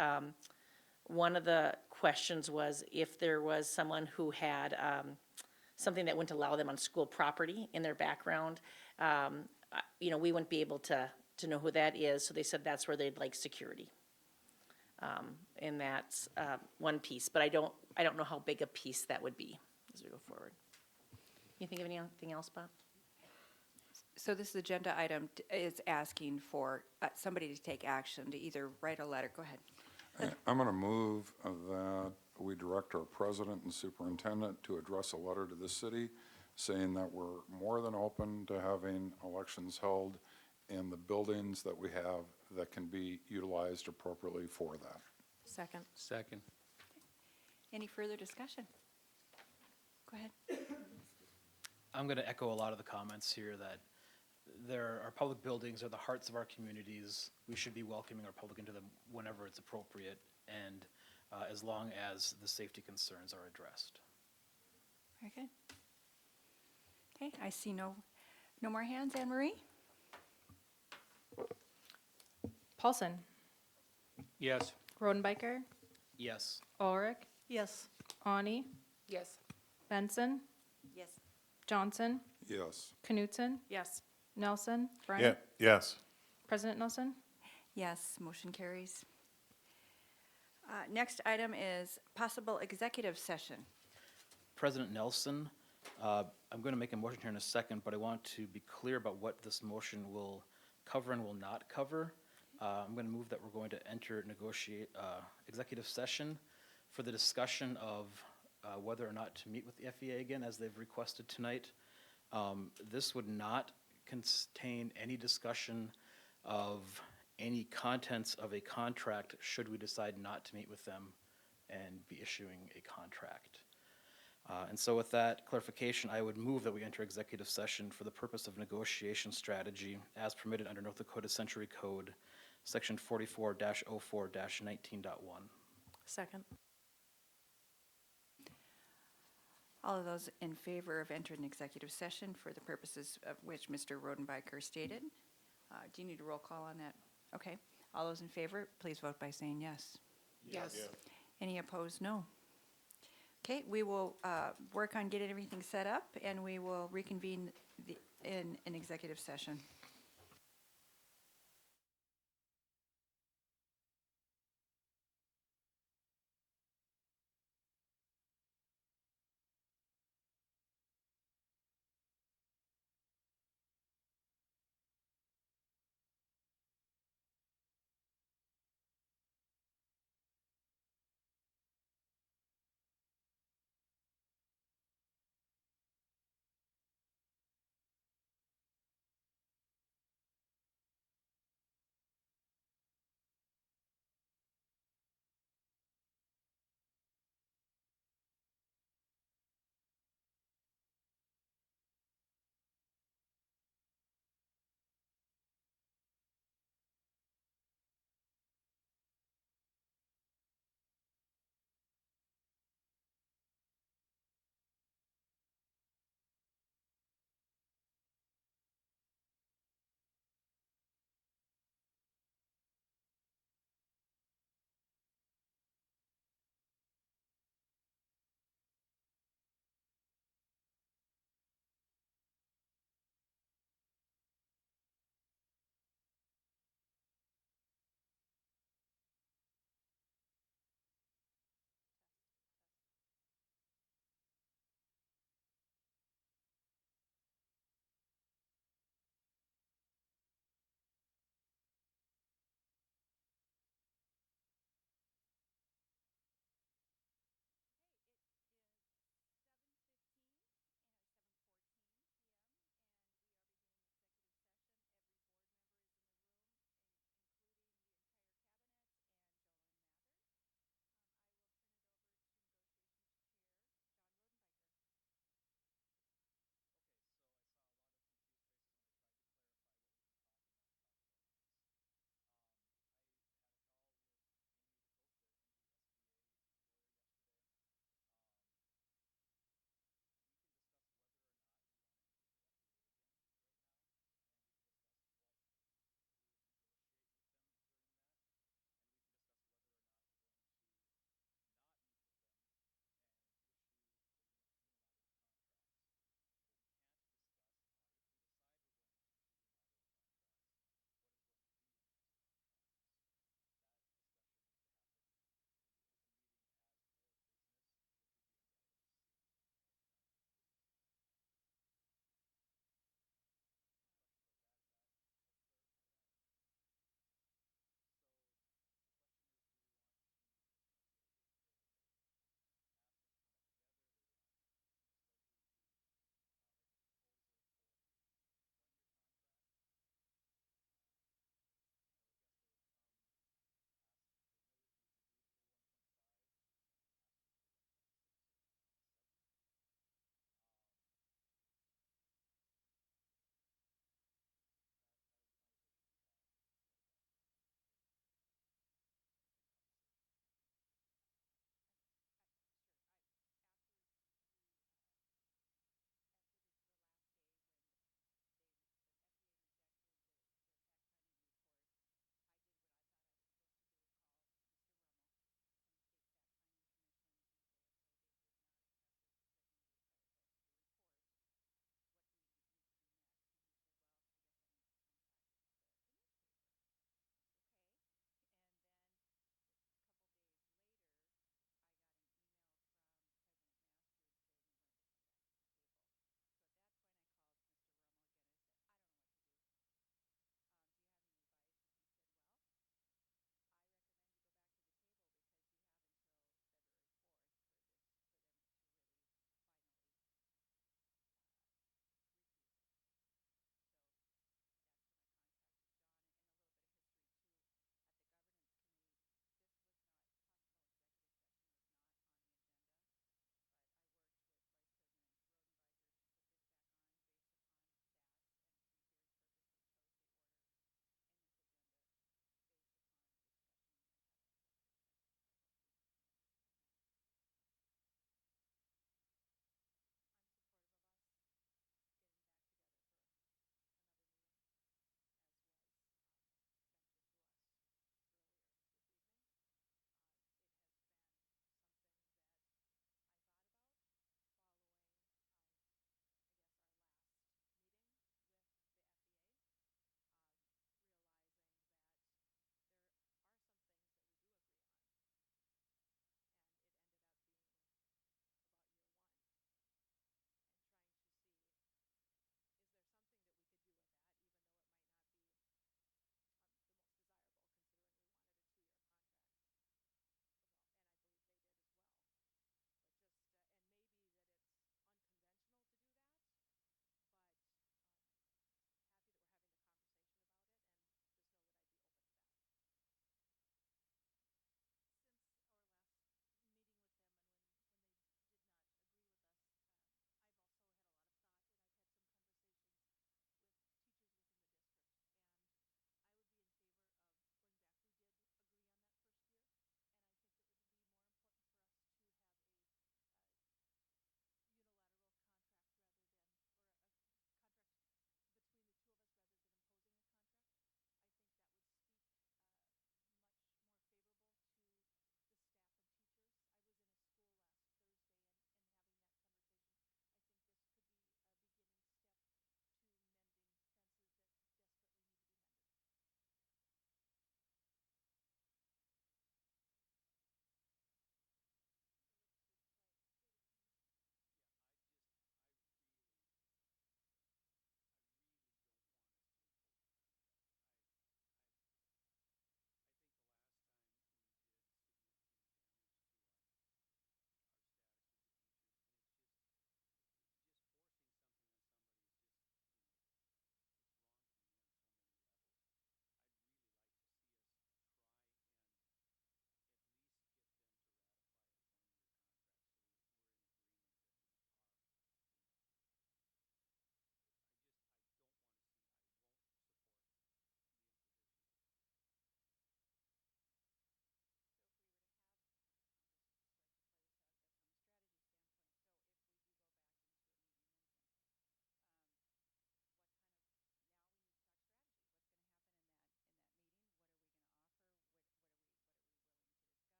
one of the questions was if there was someone who had something that wouldn't allow them on school property in their background. We wouldn't be able to know who that is. So they said that's where they'd like security. And that's one piece, but I don't know how big a piece that would be as we go forward. You think of anything else, Bob? So this agenda item is asking for somebody to take action to either write a letter. Go ahead. I'm going to move that we direct our president and superintendent to address a letter to the city saying that we're more than open to having elections held in the buildings that we have that can be utilized appropriately for that. Second. Second. Any further discussion? Go ahead. I'm going to echo a lot of the comments here that our public buildings are the hearts of our communities. We should be welcoming our public into them whenever it's appropriate and as long as the safety concerns are addressed. Very good. Okay, I see no more hands. Anne Marie? Paulson, Yes. Rodenbiker, Yes. Ulrich, Yes. Ani, Yes. Benson, Yes. Johnson, Yes. Knutson, Yes. Nelson, Yeah, Bryant, yes. President Nelson. Yes, motion carries. Next item is possible executive session. President Nelson, I'm going to make a motion here in a second, but I want to be clear about what this motion will cover and will not cover. I'm going to move that we're going to enter executive session for the discussion of whether or not to meet with the FEA again, as they've requested tonight. This would not contain any discussion of any contents of a contract should we decide not to meet with them and be issuing a contract. And so with that clarification, I would move that we enter executive session for the purpose of negotiation strategy as permitted under North Dakota Century Code, Section 44-04-19.1. Second. All of those in favor of entering executive session for the purposes of which Mr. Rodenbiker stated. Do you need a roll call on that? Okay. All those in favor, please vote by saying yes. Yes. Any opposed, no. Okay, we will work on getting everything set up, and we will reconvene in an executive session.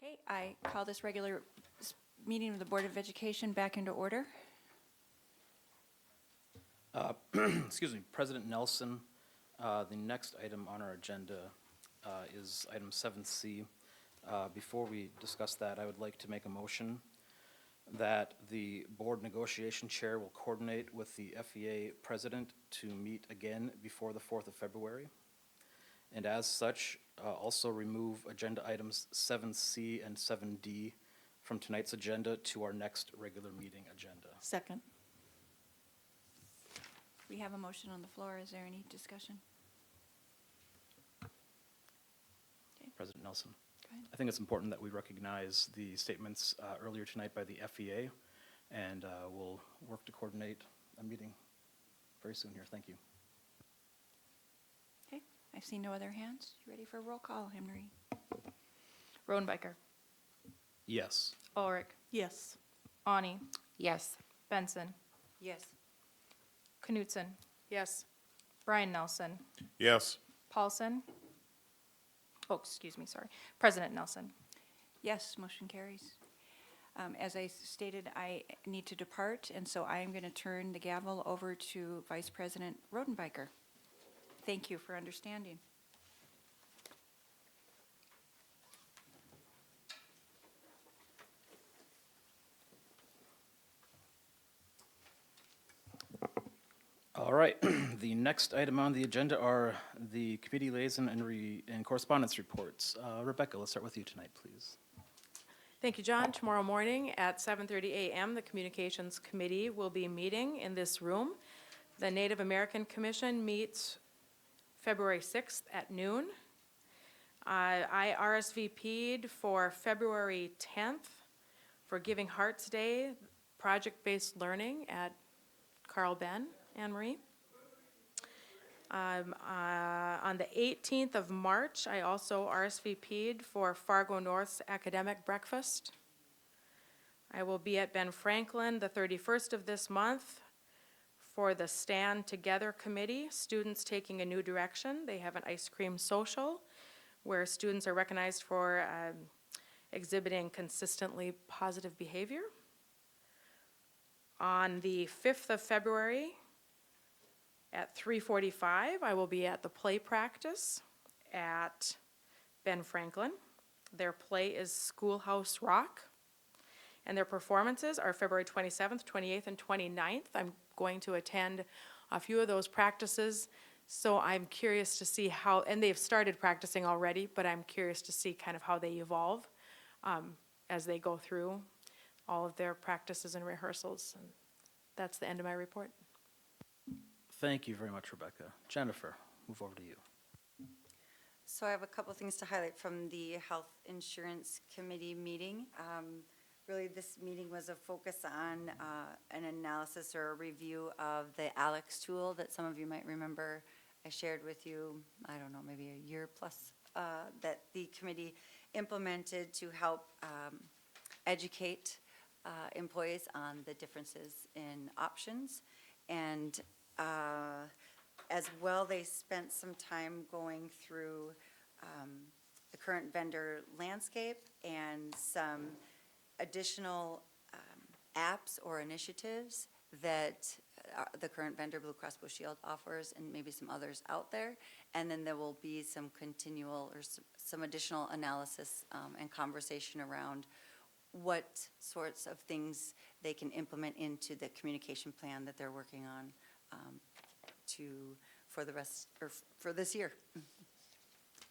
Okay, I call this regular meeting of the Board of Education back into order. Excuse me, President Nelson, the next item on our agenda is item 7C. Before we discuss that, I would like to make a motion that the board negotiation chair will coordinate with the FEA president to meet again before the 4th of February. And as such, also remove agenda items 7C and 7D from tonight's agenda to our next regular meeting agenda. Second. We have a motion on the floor. Is there any discussion? President Nelson. Go ahead. I think it's important that we recognize the statements earlier tonight by the FEA, and we'll work to coordinate a meeting very soon here. Thank you. Okay, I see no other hands. You ready for a roll call, Henry? Rodenbacher. Yes. Ulrich. Yes. Ani. Yes. Benson. Yes. Knutson. Yes. Brian Nelson. Yes. Paulson. Oh, excuse me, sorry. President Nelson. Yes, motion carries. As I stated, I need to depart, and so I am going to turn the gavel over to Vice President Rodenbacher. Thank you for understanding. All right, the next item on the agenda are the committee liaison and correspondence reports. Rebecca, let's start with you tonight, please. Thank you, John. Tomorrow morning at 7:30 a.m., the Communications Committee will be meeting in this room. The Native American Commission meets February 6th at noon. I RSVP'd for February 10th for Giving Hearts Day, project-based learning at Carl Ben, Anne Marie. On the 18th of March, I also RSVP'd for Fargo North's academic breakfast. I will be at Ben Franklin the 31st of this month for the Stand Together Committee, Students Taking a New Direction. They have an ice cream social where students are recognized for exhibiting consistently positive behavior. On the 5th of February, at 3:45, I will be at the play practice at Ben Franklin. Their play is Schoolhouse Rock, and their performances are February 27th, 28th, and 29th. I'm going to attend a few of those practices, so I'm curious to see how, and they've started practicing already, but I'm curious to see kind of how they evolve as they go through all of their practices and rehearsals. And that's the end of my report. Thank you very much, Rebecca. Jennifer, move over to you. So I have a couple things to highlight from the Health Insurance Committee meeting. Really, this meeting was a focus on an analysis or a review of the ALEX tool that some of you might remember I shared with you, I don't know, maybe a year plus, that the committee implemented to help educate employees on the differences in options. And as well, they spent some time going through the current vendor landscape and some additional apps or initiatives that the current vendor, Blue Cross Blue Shield, offers, and maybe some others out there. And then there will be some continual or some additional analysis and conversation around what sorts of things they can implement into the communication plan that they're working on for this year.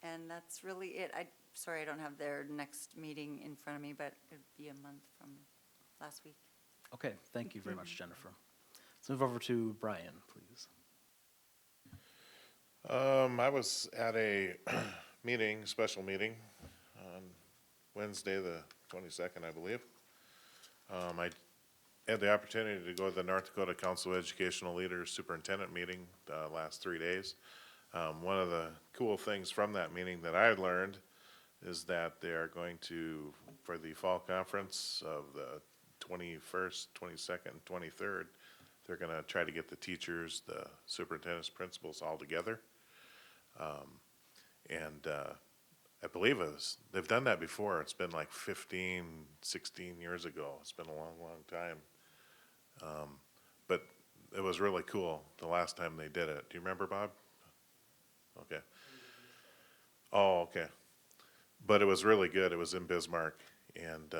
And that's really it. Sorry, I don't have their next meeting in front of me, but it'd be a month from last week. Okay, thank you very much, Jennifer. Let's move over to Brian, please. I was at a special meeting on Wednesday, the 22nd, I believe. I had the opportunity to go to the North Dakota Council of Educational Leaders Superintendent meeting the last 3 days. One of the cool things from that meeting that I learned is that they are going to, for the fall conference of the 21st, 22nd, and 23rd, they're going to try to get the teachers, the superintendents, principals all together. And I believe they've done that before. It's been like 15, 16 years ago. It's been a long, long time. But it was really cool the last time they did it. Do you remember, Bob? Okay. Oh, okay. But it was really good. It was in Bismarck, and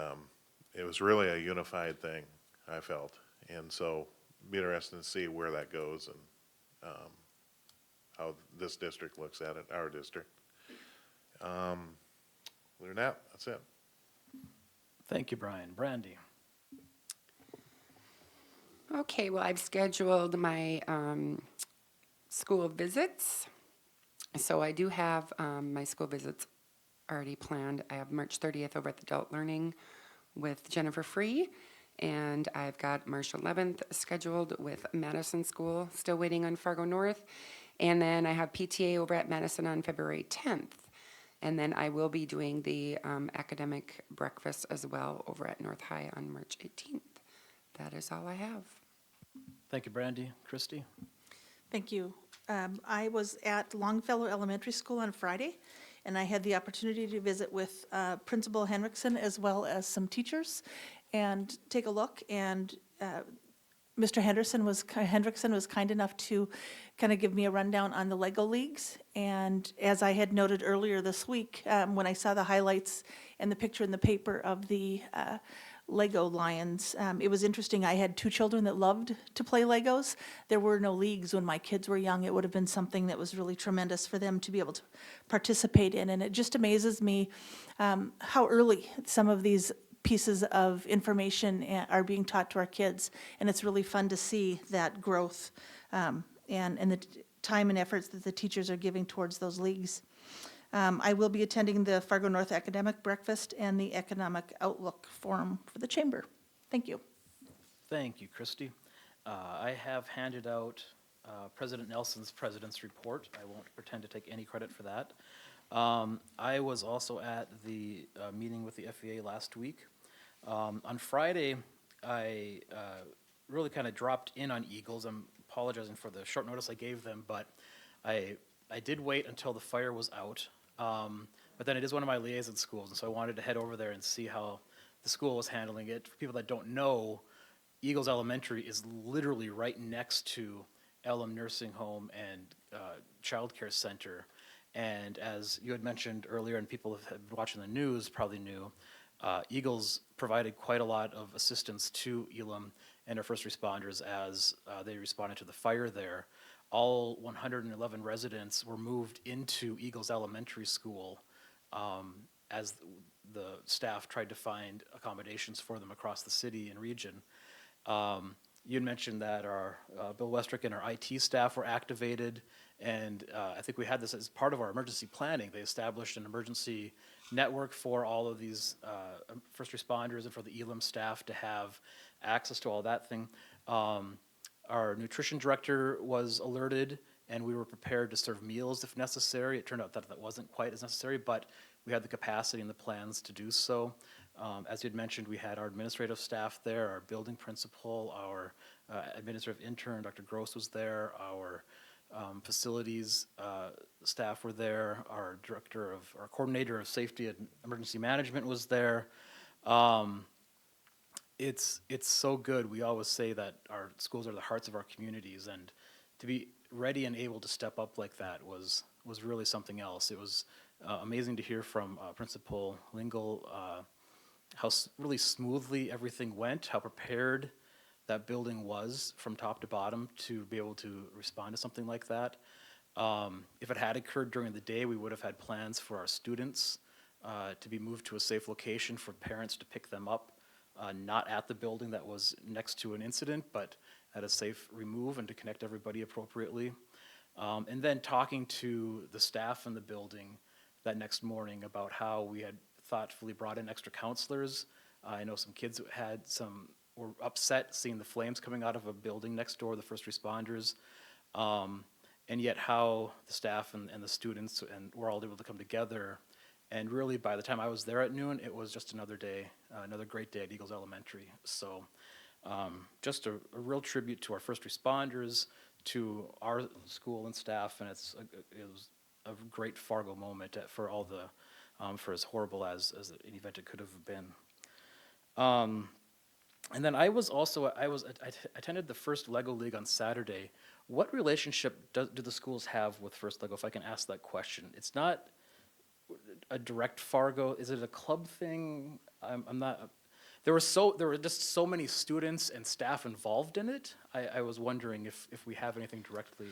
it was really a unified thing, I felt. And so, be interesting to see where that goes and how this district looks at it, our district. Other than that, that's it. Thank you, Brian. Brandy? Okay, well, I've scheduled my school visits. So I do have my school visits already planned. I have March 30th over at the Adult Learning with Jennifer Free, and I've got March 11th scheduled with Madison School, still waiting on Fargo North, and then I have PTA over at Madison on February 10th. And then I will be doing the academic breakfast as well over at North High on March 18th. That is all I have. Thank you, Brandy. Christy? Thank you. I was at Longfellow Elementary School on Friday, and I had the opportunity to visit with Principal Henriksen as well as some teachers and take a look. And Mr. Hendrickson was kind enough to kind of give me a rundown on the Lego Leagues. And as I had noted earlier this week, when I saw the highlights and the picture in the paper of the Lego Lions, it was interesting. I had 2 children that loved to play Legos. There were no leagues when my kids were young. It would have been something that was really tremendous for them to be able to participate in. And it just amazes me how early some of these pieces of information are being taught to our kids. And it's really fun to see that growth and the time and efforts that the teachers are giving towards those leagues. I will be attending the Fargo North Academic Breakfast and the Economic Outlook Forum for the Chamber. Thank you. Thank you, Christy. I have handed out President Nelson's President's Report. I won't pretend to take any credit for that. I was also at the meeting with the FEA last week. On Friday, I really kind of dropped in on Eagles. I'm apologizing for the short notice I gave them, but I did wait until the fire was out. But then it is one of my liaison schools, and so I wanted to head over there and see how the school was handling it. For people that don't know, Eagles Elementary is literally right next to Elam Nursing Home and Child Care Center. And as you had mentioned earlier, and people have been watching the news probably knew, Eagles provided quite a lot of assistance to Elam and our first responders as they responded to the fire there. All 111 residents were moved into Eagles Elementary School as the staff tried to find accommodations for them across the city and region. You had mentioned that our Bill Westrick and our IT staff were activated, and I think we had this as part of our emergency planning. They established an emergency network for all of these first responders and for the Elam staff to have access to all that thing. Our nutrition director was alerted, and we were prepared to serve meals if necessary. It turned out that that wasn't quite as necessary, but we had the capacity and the plans to do so. As you had mentioned, we had our administrative staff there, our building principal, our administrative intern, Dr. Gross was there, our facilities staff were there, our coordinator of safety and emergency management was there. It's so good. We always say that our schools are the hearts of our communities, and to be ready and able to step up like that was really something else. It was amazing to hear from Principal Lingle how really smoothly everything went, how prepared that building was from top to bottom to be able to respond to something like that. If it had occurred during the day, we would have had plans for our students to be moved to a safe location for parents to pick them up, not at the building that was next to an incident, but at a safe remove and to connect everybody appropriately. And then talking to the staff in the building that next morning about how we had thoughtfully brought in extra counselors. I know some kids were upset seeing the flames coming out of a building next door, the first responders, and yet how the staff and the students and were all able to come together. And really, by the time I was there at noon, it was just another day, another great day at Eagles Elementary. So just a real tribute to our first responders, to our school and staff, and it was a great Fargo moment for all the for as horrible as an event it could have been. And then I attended the first Lego League on Saturday. What relationship do the schools have with First Lego, if I can ask that question? It's not a direct Fargo, is it a club thing? I'm not, there were just so many students and staff involved in it. I was wondering if we have anything directly.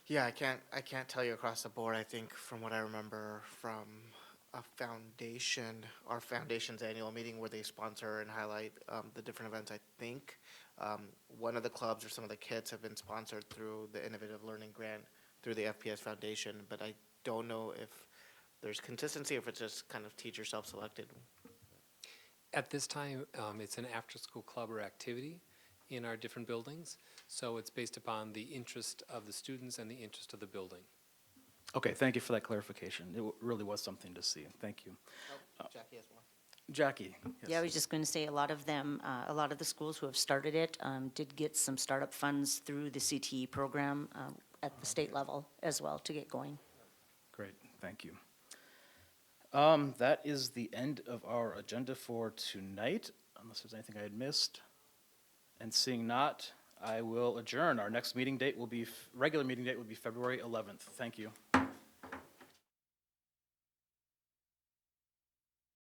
Yeah, I can't tell you across the board. I think from what I remember from our foundation's annual meeting where they sponsor and highlight the different events, I think one of the clubs or some of the kits have been sponsored through the Innovative Learning Grant through the FPS Foundation, but I don't know if there's consistency or if it's just kind of teacher self-selected. At this time, it's an after-school club or activity in our different buildings, so it's based upon the interest of the students and the interest of the building. Okay, thank you for that clarification. It really was something to see. Thank you. Oh, Jackie has one. Jackie. Yes. Yeah, I was just going to say, a lot of the schools who have started it did get some startup funds through the CTE program at the state level as well to get going. Great, thank you. That is the end of our agenda for tonight, unless there's anything I had missed. And seeing not, I will adjourn. Our next meeting date will be, regular meeting date will be February 11th. Thank you.